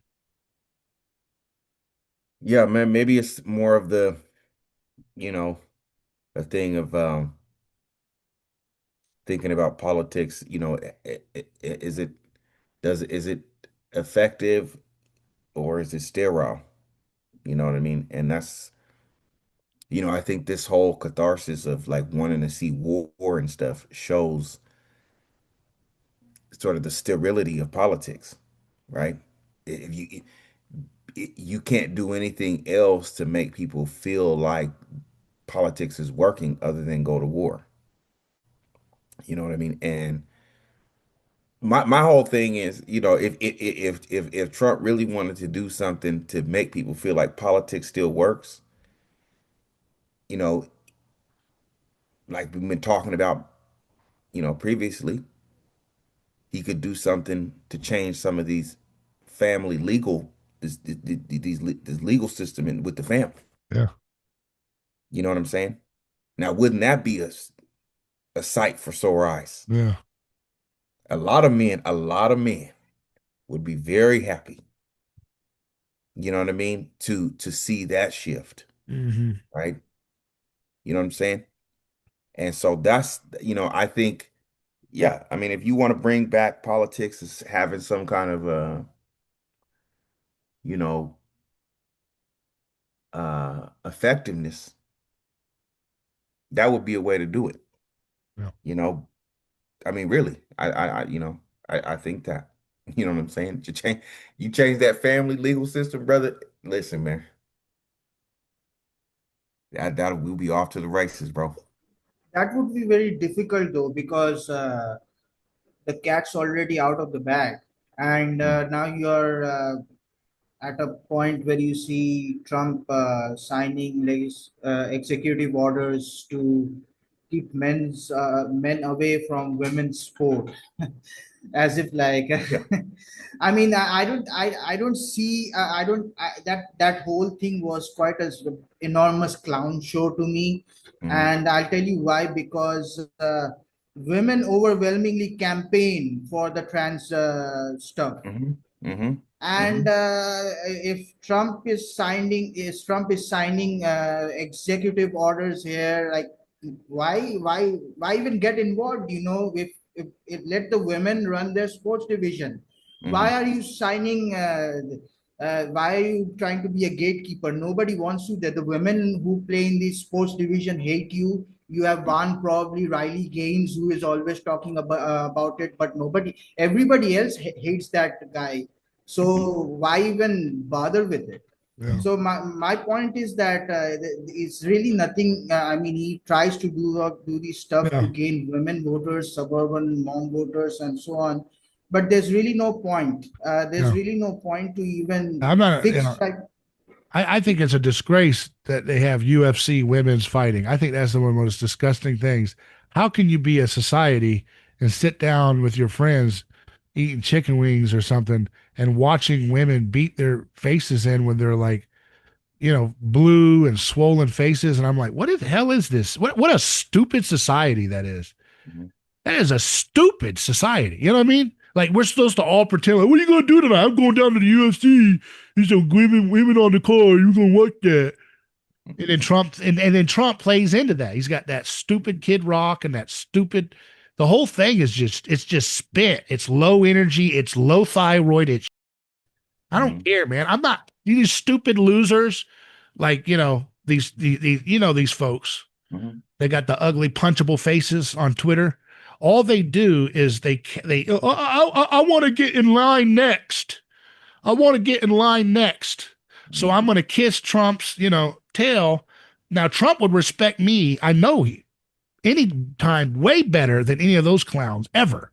Yeah, man, maybe it's more of the, a thing of thinking about politics, is it effective or is it sterile? You know what I mean? And that's, I think this whole catharsis of like wanting to see war and stuff shows sort of the sterility of politics, right? If you can't do anything else to make people feel like politics is working other than go to war. You know what I mean? And my whole thing is, if Trump really wanted to do something to make people feel like politics still works, you know, like we've been talking about, previously, he could do something to change some of these family legal this legal system with the family. Yeah. You know what I'm saying? Now, wouldn't that be a sight for sore eyes? Yeah. A lot of men would be very happy. You know what I mean? To see that shift, right? You know what I'm saying? And so that's, I think, yeah, I mean, if you want to bring back politics as having some kind of you know, effectiveness, that would be a way to do it. Yeah. I mean, really, I think that, you know what I'm saying? You change that family legal system, brother. Listen, man, that we'll be off to the races, bro. That would be very difficult though, because the cat's already out of the bag, and now you're at a point where you see Trump signing executive orders to keep men away from women's sport, as if like, Yeah. I mean, I don't see, that whole thing was quite an enormous clown show to me, and I'll tell you why. Because women overwhelmingly campaign for the trans stuff. And if Trump is signing executive orders here, like why even get involved? If let the women run their sports division. Why Mm-hmm. are you signing? Why are you trying to be a gatekeeper? Nobody wants you there. The women who play in the sports division hate you. You have one probably Riley Gaines who is always talking about it, but everybody else hates that guy. So why even bother with it? Yeah. So my point is that it's really nothing. I mean, he tries to do this stuff Yeah. to gain women voters, suburban mom voters, and so on. But there's really no point. There's Yeah. really no point to even I'm not, fix like. I think it's a disgrace that they have UFC women's fighting. I think that's one of the most disgusting things. How can you be a society and sit down with your friends eating chicken wings or something and watching women beat their faces in when they're like, blue and swollen faces? And I'm like, what the hell is this? What a stupid society that is. Mm-hmm. That is a stupid society. You know what I mean? Like, we're supposed to all pretend like, what are you gonna do tonight? I'm going down to the UFC. There's some women on the car. You gonna watch that? And then Trump and then Trump plays into that. He's got that stupid Kid Rock and that stupid. The whole thing is just spent. It's low energy. It's low thyroid. I don't care, man. I'm not these stupid losers, like these folks. Mm-hmm. They got the ugly punchable faces on Twitter. All they do is I want to get in line next. I want to get in line next. So I'm going to kiss Trump's, tail. Now Trump would respect me. I know any time way better than any of those clowns ever,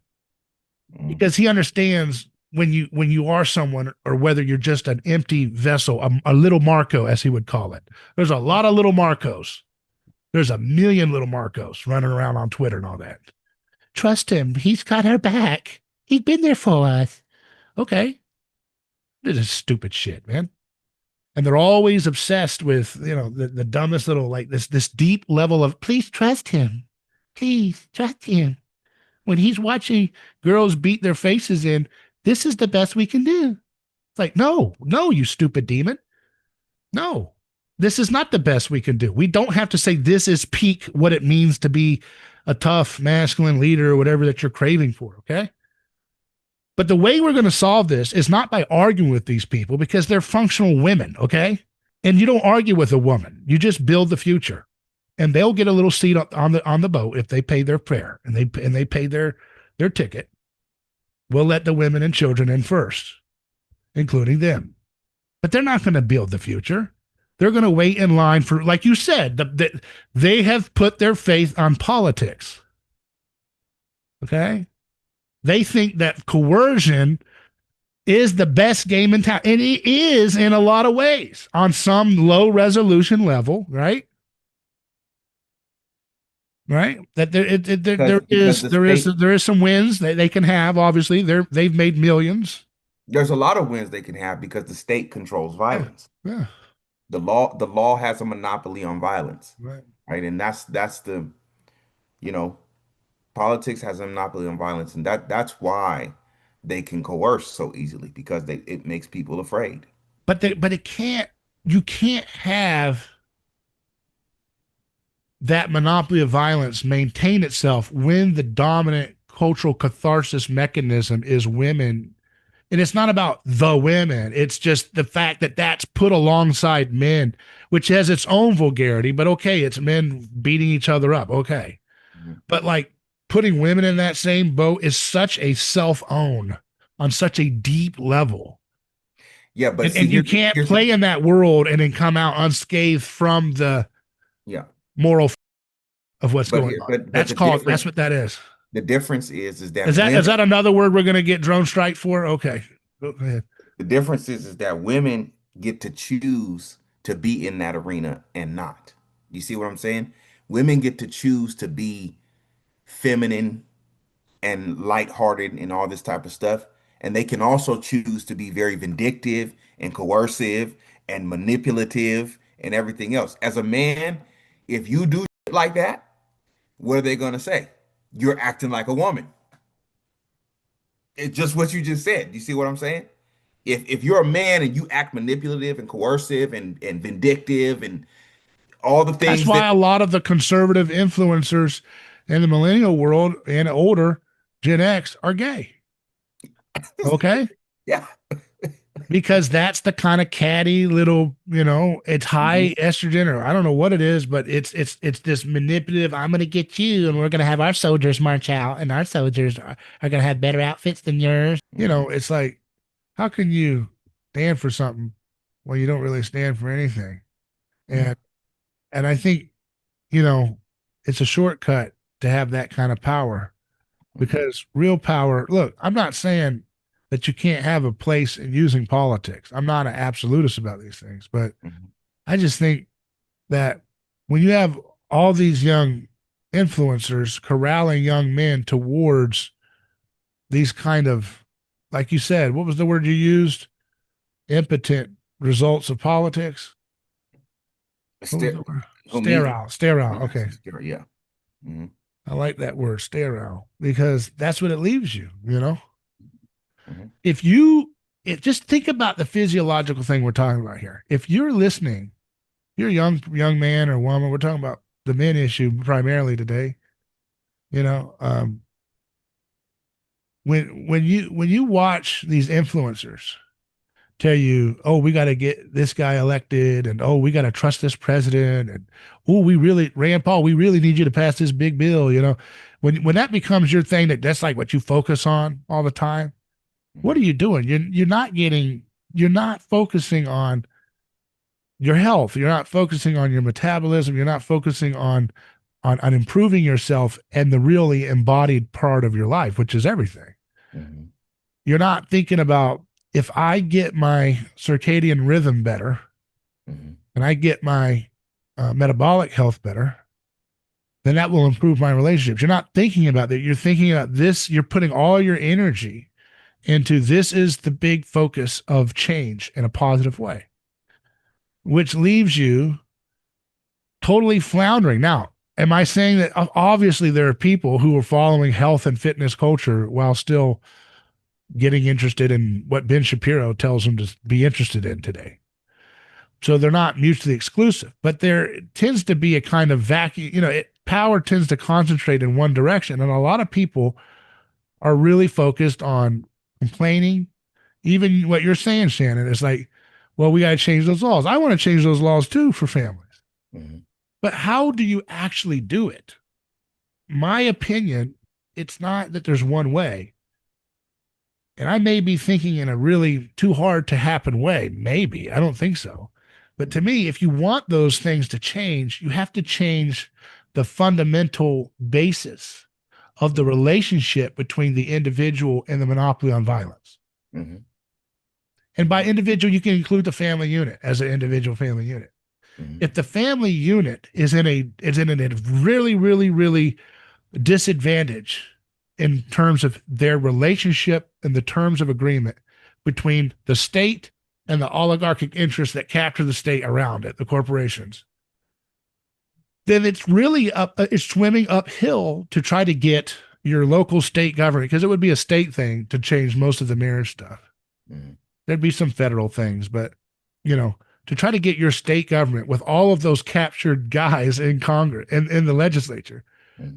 because he understands when you are someone or whether you're just an empty vessel, a little Marco, as he would call it. There's a lot of little Marcos. There's a million little Marcos running around on Twitter and all that. Trust him. He's got our back. He's been there for us. Okay. This is stupid shit, man. And they're always obsessed with, the dumbest little, like this deep level of, please trust him. Please trust him. When he's watching girls beat their faces in, this is the best we can do. It's like, no, you stupid demon. No, this is not the best we can do. We don't have to say this is peak what it means to be a tough masculine leader or whatever that you're craving for. Okay. But the way we're going to solve this is not by arguing with these people, because they're functional women. Okay. And you don't argue with a woman. You just build the future, and they'll get a little seat on the boat if they pay their fare and they pay their ticket. We'll let the women and children in first, including them. But they're not going to build the future. They're going to wait in line for, like you said, they have put their faith on politics. Okay? They think that coercion is the best game in town. And it is in a lot of ways on some low resolution level, right? Right? That there is some wins they can have. Obviously, they've made millions. There's a lot of wins they can have because the state controls violence. Yeah. The law has a monopoly on violence. Right. Right. And that's the, politics has a monopoly on violence. And that's why they can coerce so easily, because it makes people afraid. But you can't have that monopoly of violence maintain itself when the dominant cultural catharsis mechanism is women. And it's not about the women. It's just the fact that that's put alongside men, which has its own vulgarity. But okay, it's men beating each other up. Okay. Mm-hmm. But like putting women in that same boat is such a self-own on such a deep level. Yeah, but and you can't play in that world and then come out unscathed from the moral of what's going on. That's what that is. The difference is that is that another word we're going to get drone strike for? Okay, go ahead. The difference is that women get to choose to be in that arena and not. You see what I'm saying? Women get to choose to be feminine and lighthearted and all this type of stuff, and they can also choose to be very vindictive and coercive and manipulative and everything else. As a man, if you do like that, what are they going to say? You're acting like a woman. It's just what you just said. You see what I'm saying? If you're a man and you act manipulative and coercive and vindictive and all the things. That's why a lot of the conservative influencers in the millennial world and older Gen X are gay. Okay. Yeah. Because that's the kind of catty little, it's high estrogen, or I don't know what it is, but it's this manipulative. I'm going to get you, and we're going to have our soldiers march out, and our soldiers are going to have better outfits than yours. It's like, how can you stand for something when you don't really stand for anything? And I think, it's a shortcut to have that kind of power, because real power, look, I'm not saying that you can't have a place in using politics. I'm not an absolutist about these things, but I just think that when you have all these young influencers corralling young men towards these kind of, like you said, what was the word you used? Impotent results of politics. Sterile. Okay. Yeah. I like that word, sterile, because that's what it leaves you, If just think about the physiological thing we're talking about here. If you're listening, you're a young man or woman, we're talking about the men issue primarily today. When you watch these influencers tell you, oh, we got to get this guy elected, and oh, we got to trust this president, and oh, Rand Paul, we really need you to pass this big bill. When that becomes your thing, that's like what you focus on all the time. What are you doing? You're not focusing on your health. You're not focusing on your metabolism. You're not focusing on improving yourself and the really embodied part of your life, which is everything. You're not thinking about, if I get my circadian rhythm better and I get my metabolic health better, then that will improve my relationships. You're not thinking about that. You're thinking about this. You're putting all your energy into this is the big focus of change in a positive way, which leaves you totally floundering. Now, am I saying that obviously there are people who are following health and fitness culture while still getting interested in what Ben Shapiro tells them to be interested in today? So they're not mutually exclusive, but there tends to be a kind of vacuum. Power tends to concentrate in one direction, and a lot of people are really focused on complaining. Even what you're saying, Shannon, is like, well, we got to change those laws. I want to change those laws too for families. But how do you actually do it? My opinion, it's not that there's one way. And I may be thinking in a really too hard to happen way. Maybe. I don't think so. But to me, if you want those things to change, you have to change the fundamental basis of the relationship between the individual and the monopoly on violence. And by individual, you can include the family unit as an individual family unit. If the family unit is in a really, really, really disadvantage in terms of their relationship and the terms of agreement between the state and the oligarchic interests that capture the state around it, the corporations, then it's really it's swimming uphill to try to get your local state government, because it would be a state thing to change most of the marriage stuff. There'd be some federal things, but to try to get your state government with all of those captured guys in Congress and in the legislature,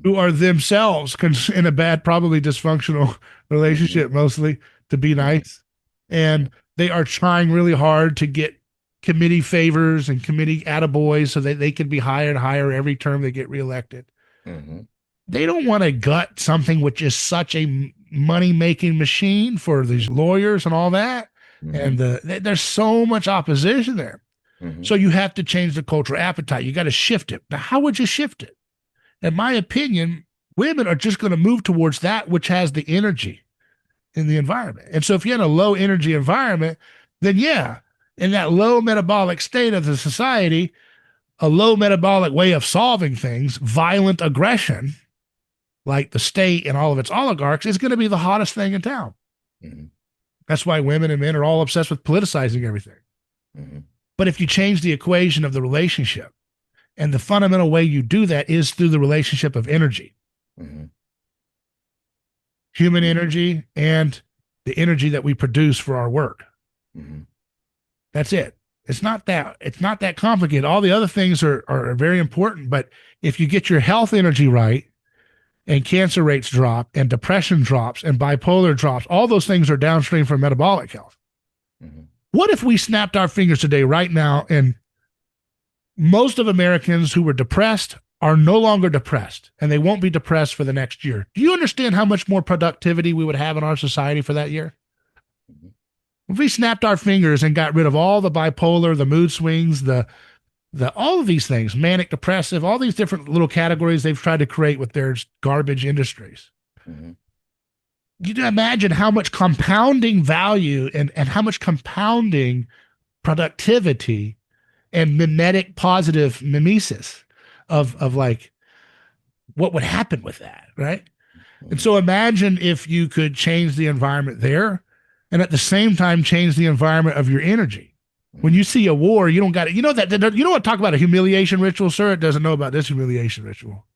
who are themselves in a bad, probably dysfunctional relationship, mostly, to be nice. And they are trying really hard to get committee favors and committee attaboys so that they can be hired higher every term they get reelected. They don't want to gut something which is such a money-making machine for these lawyers and all that. And there's so much opposition there. So you have to change the cultural appetite. You got to shift it. Now, how would you shift it? In my opinion, women are just going to move towards that which has the energy in the environment. And so if you're in a low energy environment, then in that low metabolic state of the society, a low metabolic way of solving things, violent aggression, like the state and all of its oligarchs, is going to be the hottest thing in town. That's why women and men are all obsessed with politicizing everything. But if you change the equation of the relationship, and the fundamental way you do that is through the relationship of energy, human energy and the energy that we produce for our work. That's it. It's not that complicated. All the other things are very important, but if you get your health energy right, and cancer rates drop and depression drops and bipolar drops. All those things are downstream from metabolic health. Mm-hmm. What if we snapped our fingers today, right now, and most of Americans who were depressed are no longer depressed, and they won't be depressed for the next year? Do you understand how much more productivity we would have in our society for that year? Mm-hmm. If we snapped our fingers and got rid of all the bipolar, the mood swings, the all of these things, manic depressive, all these different little categories they've tried to create with their garbage industries. Mm-hmm. You can imagine how much compounding value and how much compounding productivity and mimetic positive mimesis of like what would happen with that, right? Mm-hmm. And so imagine if you could change the environment there and at the same time change the environment of your energy. When you see a war, you don't got it. You know that you don't want to talk about a humiliation ritual. Surit doesn't know about this humiliation ritual.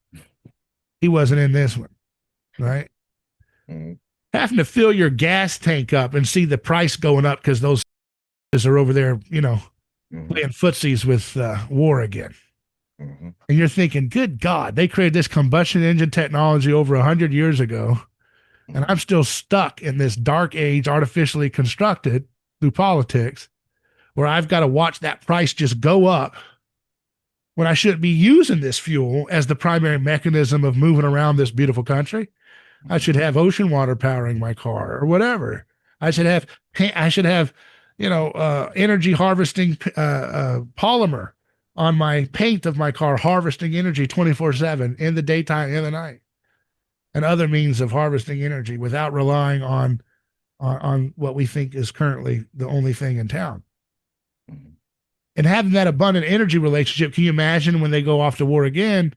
He wasn't in this one, right? Mm-hmm. Having to fill your gas tank up and see the price going up because those are over there, you know, mm-hmm. playing footsies with war again. Mm-hmm. And you're thinking, good God, they created this combustion engine technology over 100 years ago, and I'm still stuck in this dark age, artificially constructed through politics, where I've got to watch that price just go up when I shouldn't be using this fuel as the primary mechanism of moving around this beautiful country. I should have ocean water powering my car or whatever. I should have, you know, energy harvesting polymer on my paint of my car, harvesting energy 24/7 in the daytime and the night, and other means of harvesting energy without relying on what we think is currently the only thing in town. And having that abundant energy relationship, can you imagine when they go off to war again,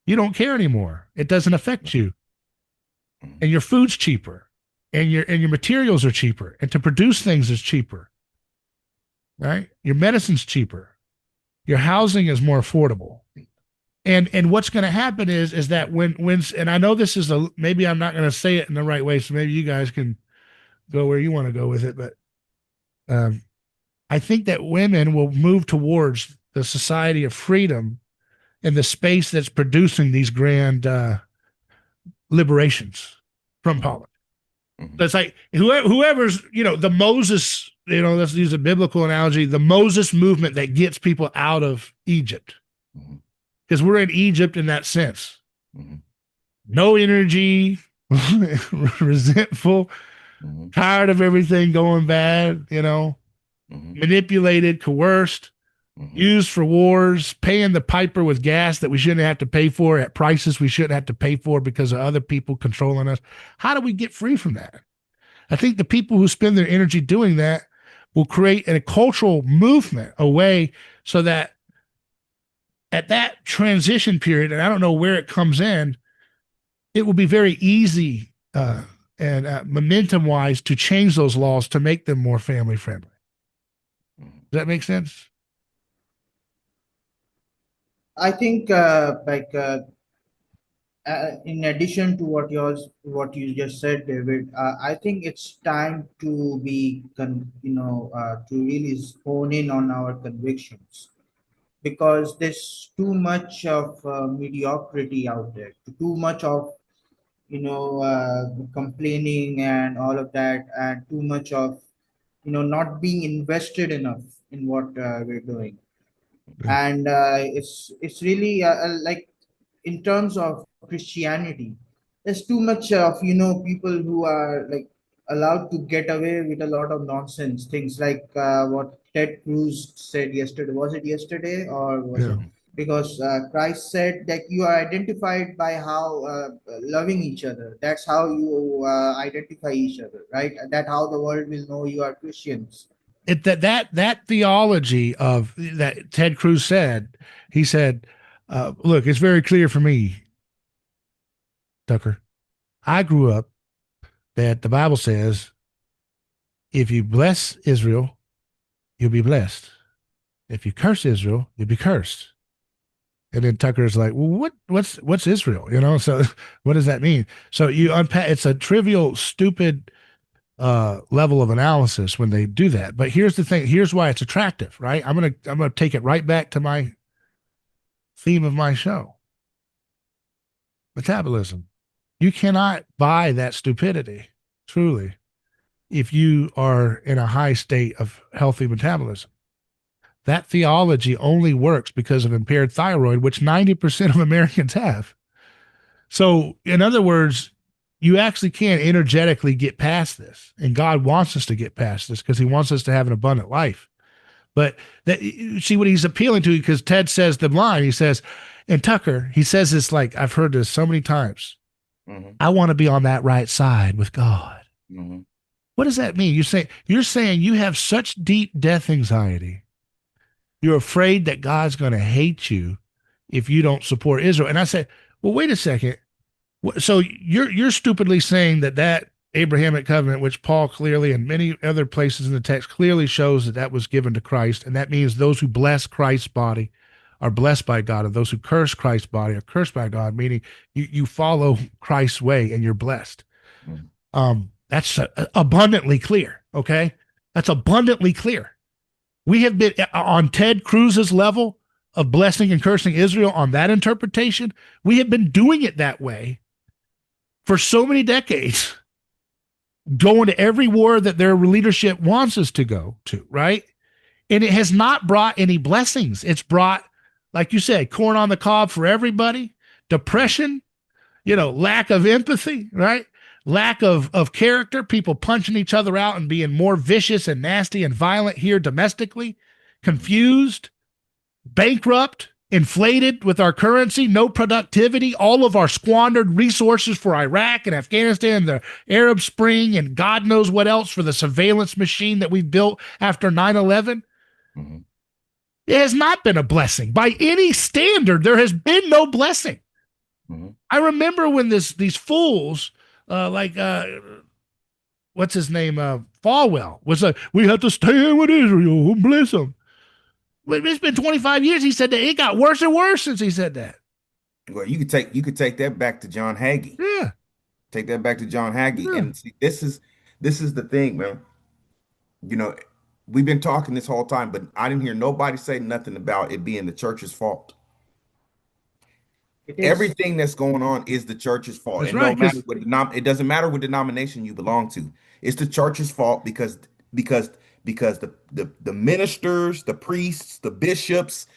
you don't care anymore. It doesn't affect you. And your food's cheaper, and your materials are cheaper, and to produce things is cheaper. Right? Your medicine's cheaper. Your housing is more affordable. And what's going to happen is that when and I know this is maybe I'm not going to say it in the right way, so maybe you guys can go where you want to go with it, but I think that women will move towards the society of freedom and the space that's producing these grand liberations from politics. Mm-hmm. It's like whoever's, you know, the Moses, you know, let's use a biblical analogy, the Moses movement that gets people out of Egypt. Because we're in Egypt in that sense. Mm-hmm. No energy, resentful, mm-hmm. tired of everything going bad, you know. Mm-hmm. Manipulated, coerced, mm-hmm. used for wars, paying the piper with gas that we shouldn't have to pay for at prices we shouldn't have to pay for because of other people controlling us. How do we get free from that? I think the people who spend their energy doing that will create a cultural movement away so that at that transition period, and I don't know where it comes in, it will be very easy and momentum-wise to change those laws to make them more family-friendly. Does that make sense? I think in addition to what you just said, David, I think it's time to be to really hone in on our convictions, because there's too much of mediocrity out there, too much of complaining and all of that, and too much of not being invested enough in what we're doing. And it's really like in terms of Christianity, there's too much of people who are like allowed to get away with a lot of nonsense things, like what Ted Cruz said yesterday. Was it yesterday or was it? Because Christ said that you are identified by how loving each other. That's how you identify each other, right? That's how the world will know you are Christians. That theology of that Ted Cruz said, he said, look, it's very clear for me, Tucker. I grew up that the Bible says, if you bless Israel, you'll be blessed. If you curse Israel, you'll be cursed. And then Tucker's like, well, what's Israel? You know, so what does that mean? So you unpack, it's a trivial, stupid level of analysis when they do that. But here's the thing. Here's why it's attractive, right? I'm gonna take it right back to my theme of my show. Metabolism. You cannot buy that stupidity, truly, if you are in a high state of healthy metabolism. That theology only works because of impaired thyroid, which 90% of Americans have. So, in other words, you actually can energetically get past this. And God wants us to get past this because he wants us to have an abundant life. But that, see what he's appealing to, because Ted says the line, he says, and Tucker, he says this like, I've heard this so many times. Mm-hmm. I want to be on that right side with God. Mm-hmm. What does that mean? You're saying you have such deep death anxiety. You're afraid that God's going to hate you if you don't support Israel. And I said, well, wait a second. So you're stupidly saying that Abrahamic covenant, which Paul clearly and many other places in the text clearly shows that was given to Christ, and that means those who bless Christ's body are blessed by God, and those who curse Christ's body are cursed by God, meaning you follow Christ's way and you're blessed. Mm-hmm. That's abundantly clear, okay? That's abundantly clear. We have been on Ted Cruz's level of blessing and cursing Israel on that interpretation. We have been doing it that way for so many decades, going to every war that their leadership wants us to go to, right? And it has not brought any blessings. It's brought, like you said, corn on the cob for everybody, depression, lack of empathy, right? Lack of character, people punching each other out and being more vicious and nasty and violent here domestically, confused, bankrupt, inflated with our currency, no productivity, all of our squandered resources for Iraq and Afghanistan, the Arab Spring, and God knows what else for the surveillance machine that we've built after 9/11. Mm-hmm. It has not been a blessing. By any standard, there has been no blessing. Mm-hmm. I remember when these fools, what's his name, Falwell, was like, we have to stand with Israel and bless them. It's been 25 years. He said that it got worse and worse since he said that. Well, you could take that back to John Hagee. Yeah, take that back to John Hagee. Yeah. And see, this is the thing, man. We've been talking this whole time, but I didn't hear nobody say nothing about it being the church's fault. Everything that's going on is the church's fault. That's and right, it doesn't matter what denomination you belong to. It's the church's fault because the ministers, the priests, the bishops,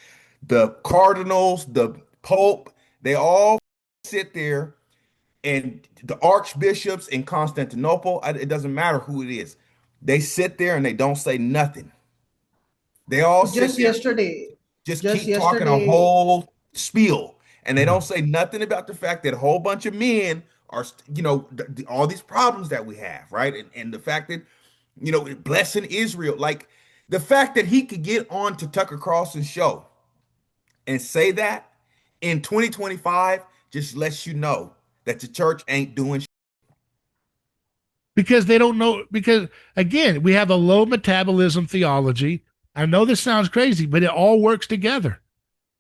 the cardinals, the pope, they all sit there, and the archbishops in Constantinople, it doesn't matter who it is. They sit there and they don't say nothing. They all just yesterday keep talking a whole spiel, and they don't say nothing about the fact that a whole bunch of men are, all these problems that we have, right? And the fact that, blessing Israel, like the fact that he could get on to Tucker Carlson's show and say that in 2025 just lets you know that the church ain't doing shit. Because they don't know, because again, we have a low metabolism theology. I know this sounds crazy, but it all works together.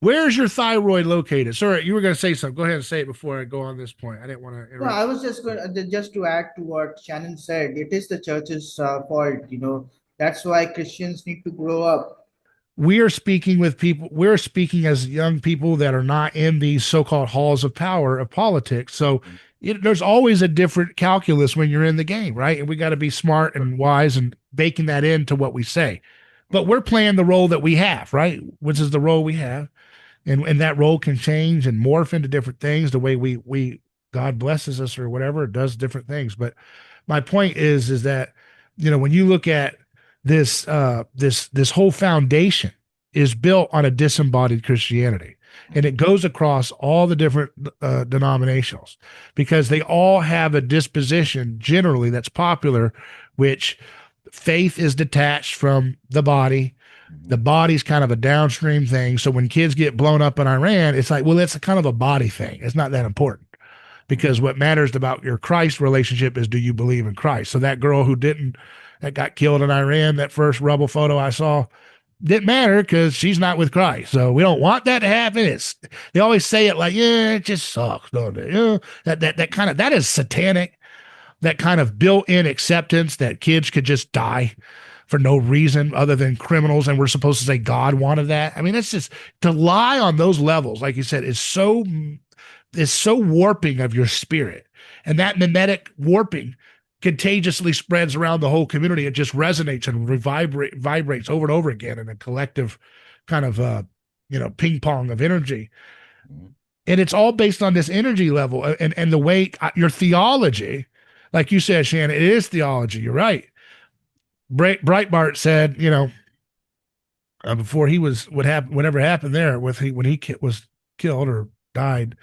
Where's your thyroid located? Sorry, you were going to say something. Go ahead and say it before I go on this point. I didn't want to interrupt. No, I was just going to add to what Shannon said. It is the church's fault. That's why Christians need to grow up. We are speaking with people. We're speaking as young people that are not in these so-called halls of power of politics. So there's always a different calculus when you're in the game, right? And we got to be smart and wise and baking that into what we say. But we're playing the role that we have, right? Which is the role we have. And that role can change and morph into different things the way we God blesses us or whatever, it does different things. But my point is that, when you look at this whole foundation is built on a disembodied Christianity, and it goes across all the different denominations, because they all have a disposition generally that's popular, which faith is detached from the body. The body's kind of a downstream thing. So when kids get blown up in Iran, it's like, well, it's a kind of a body thing. It's not that important, because what matters about your Christ relationship is, do you believe in Christ? So that girl that got killed in Iran, that first rebel photo I saw, didn't matter because she's not with Christ. So we don't want that to happen. They always say it like, yeah, it just sucks, don't it? That is satanic. That kind of built-in acceptance that kids could just die for no reason other than criminals, and we're supposed to say God wanted that. I mean, it's just, to lie on those levels, like you said, is so warping of your spirit. And that mimetic warping contagiously spreads around the whole community. It just resonates and vibrates over and over again in a collective kind of, ping pong of energy. And it's all based on this energy level and the way your theology, like you said, Shannon, it is theology. You're right. Breitbart said, before he was, whatever happened there when he was killed or died,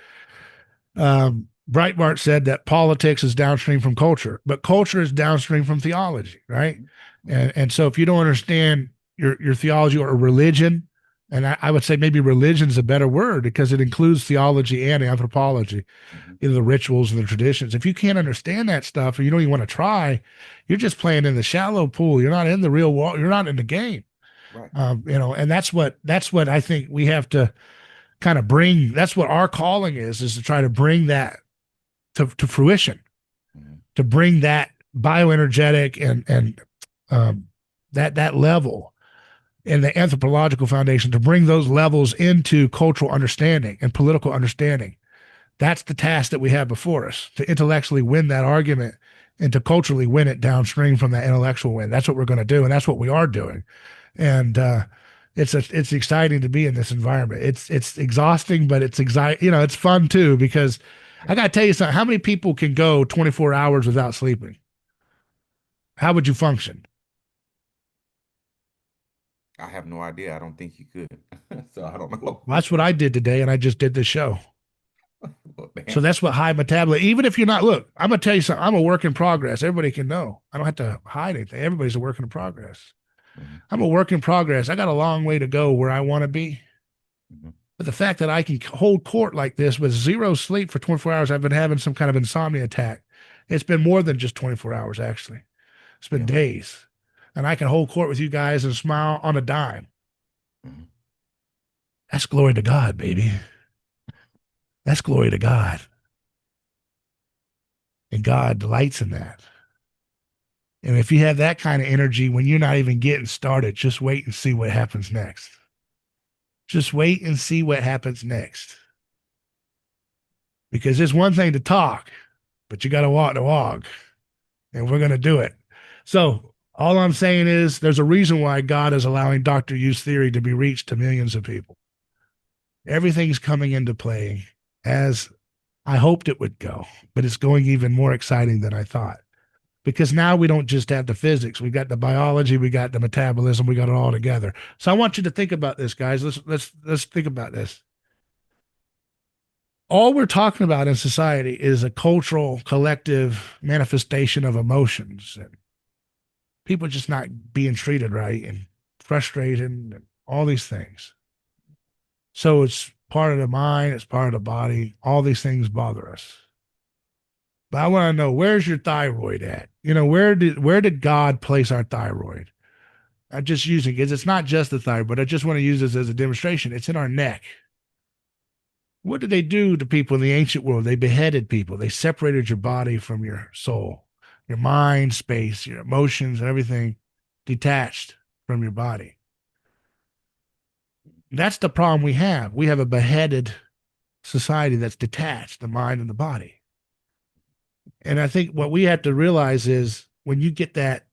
Breitbart said that politics is downstream from culture, but culture is downstream from theology, right? And so if you don't understand your theology or religion, and I would say maybe religion is a better word because it includes theology and anthropology, the rituals and the traditions. If you can't understand that stuff or you don't even want to try, you're just playing in the shallow pool. You're not in the real world. You're not in the game. Right. And that's what I think we have to kind of bring. That's what our calling is to try to bring that to fruition, to bring that bioenergetic and that level and the anthropological foundation, to bring those levels into cultural understanding and political understanding. That's the task that we have before us, to intellectually win that argument and to culturally win it downstream from that intellectual win. That's what we're going to do, and that's what we are doing. And it's exciting to be in this environment. It's exhausting, but it's it's fun too, because I got to tell you something. How many people can go 24 hours without sleeping? How would you function? I have no idea. I don't think you could. So I don't know. Well, that's what I did today, and I just did this show. Well, So that's what high metabolism, even if you're not, look, I'm going to tell you something. I'm a work in progress. Everybody can know. I don't have to hide anything. Everybody's a work in progress. I'm a work in progress. I got a long way to go where I want to be. But the fact that I can hold court like this with zero sleep for 24 hours, I've been having some kind of insomnia attack. It's been more than just 24 hours, actually. It's been days. And I can hold court with you guys and smile on a dime. That's glory to God, baby. That's glory to God. And God delights in that. And if you have that kind of energy when you're not even getting started, just wait and see what happens next. Just wait and see what happens next. Because it's one thing to talk, but you got to walk the walk. And we're going to do it. So all I'm saying is there's a reason why God is allowing Dr. Yu's theory to be reached to millions of people. Everything's coming into play as I hoped it would go, but it's going even more exciting than I thought. Because now we don't just have the physics. We got the biology, we got the metabolism, we got it all together. So I want you to think about this, guys. Let's think about this. All we're talking about in society is a cultural, collective manifestation of emotions, and people just not being treated right and frustrated and all these things. So it's part of the mind, it's part of the body. All these things bother us. But I want to know, where's your thyroid at? Where did God place our thyroid? I'm just using it. It's not just the thyroid, but I just want to use this as a demonstration. It's in our neck. What did they do to people in the ancient world? They beheaded people. They separated your body from your soul, your mind space, your emotions, and everything detached from your body. That's the problem we have. We have a beheaded society that's detached, the mind and the body. And I think what we have to realize is when you get that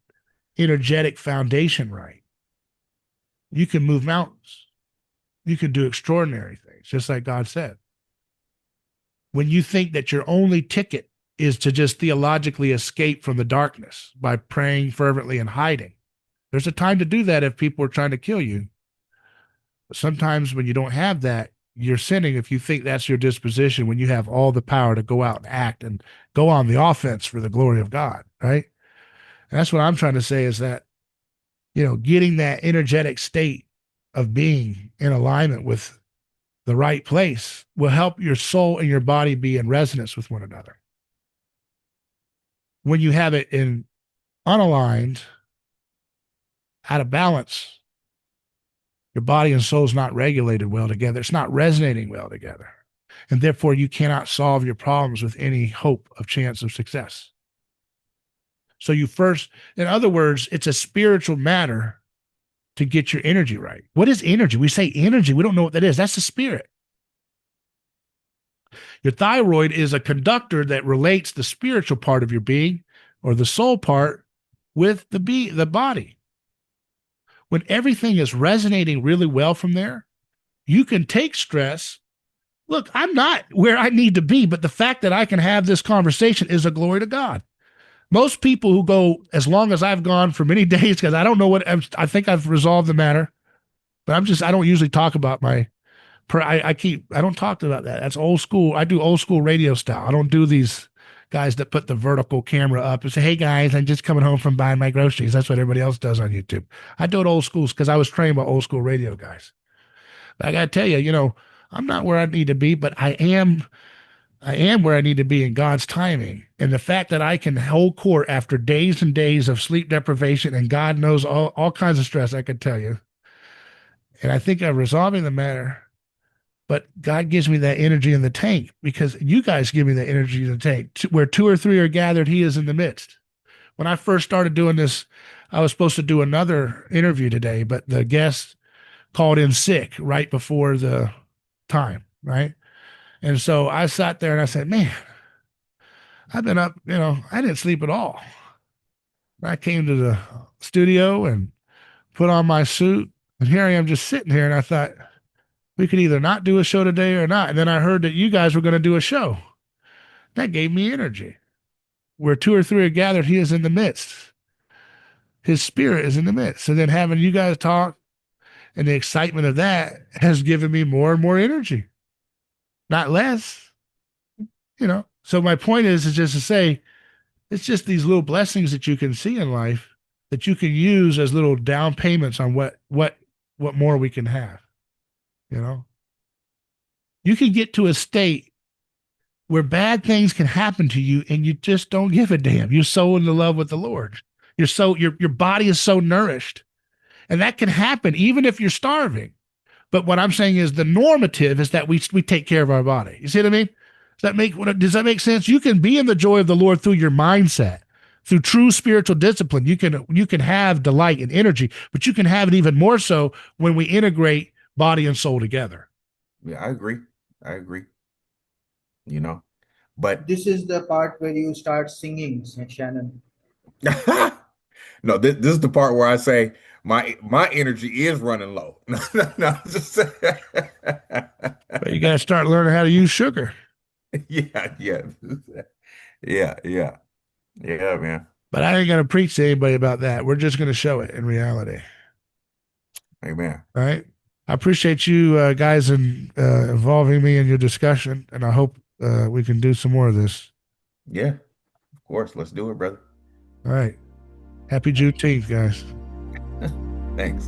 energetic foundation right, you can move mountains. You can do extraordinary things, just like God said. When you think that your only ticket is to just theologically escape from the darkness by praying fervently and hiding, there's a time to do that if people are trying to kill you. But sometimes when you don't have that, you're sinning if you think that's your disposition when you have all the power to go out and act and go on the offense for the glory of God, right? And that's what I'm trying to say is that, getting that energetic state of being in alignment with the right place will help your soul and your body be in resonance with one another. When you have it in unaligned, out of balance, your body and soul is not regulated well together. It's not resonating well together. And therefore, you cannot solve your problems with any hope of chance of success. So in other words, it's a spiritual matter to get your energy right. What is energy? We say energy. We don't know what that is. That's the spirit. Your thyroid is a conductor that relates the spiritual part of your being or the soul part with the body. When everything is resonating really well from there, you can take stress. Look, I'm not where I need to be, but the fact that I can have this conversation is a glory to God. Most people who go as long as I've gone for many days, because I don't know what, I think I've resolved the matter, but I don't usually talk about my, I don't talk about that. That's old school. I do old school radio style. I don't do these guys that put the vertical camera up and say, hey guys, I'm just coming home from buying my groceries. That's what everybody else does on YouTube. I do it old school because I was trained by old school radio guys. But I got to tell you, I'm not where I need to be, but I am where I need to be in God's timing. And the fact that I can hold court after days and days of sleep deprivation and God knows all kinds of stress, I can tell you. And I think I'm resolving the matter. But God gives me that energy in the tank because you guys give me that energy in the tank. Where two or three are gathered, he is in the midst. When I first started doing this, I was supposed to do another interview today, but the guest called in sick right before the time, right? And so I sat there and I said, man, I've been up, I didn't sleep at all. I came to the studio and put on my suit, and here I am just sitting here, and I thought, we could either not do a show today or not. And then I heard that you guys were going to do a show. That gave me energy. Where two or three are gathered, he is in the midst. His spirit is in the midst. And then having you guys talk and the excitement of that has given me more and more energy, not less, So my point is just to say, it's just these little blessings that you can see in life that you can use as little down payments on what more we can have. You can get to a state where bad things can happen to you and you just don't give a damn. You're so in love with the Lord. Your body is so nourished. And that can happen even if you're starving. But what I'm saying is the normative is that we take care of our body. You see what I mean? Does that make sense? You can be in the joy of the Lord through your mindset, through true spiritual discipline. You can have delight and energy, but you can have it even more so when we integrate body and soul together. Yeah, I agree. But this is the part where you start singing, Shannon. No, this is the part where I say my energy is running low. No, just but you got to start learning how to use sugar. Yeah, man. But I ain't going to preach to anybody about that. We're just going to show it in reality. Amen. All right. I appreciate you guys involving me in your discussion, and I hope we can do some more of this. Yeah, of course. Let's do it, brother. All right. Happy Juneteenth, guys. Thanks.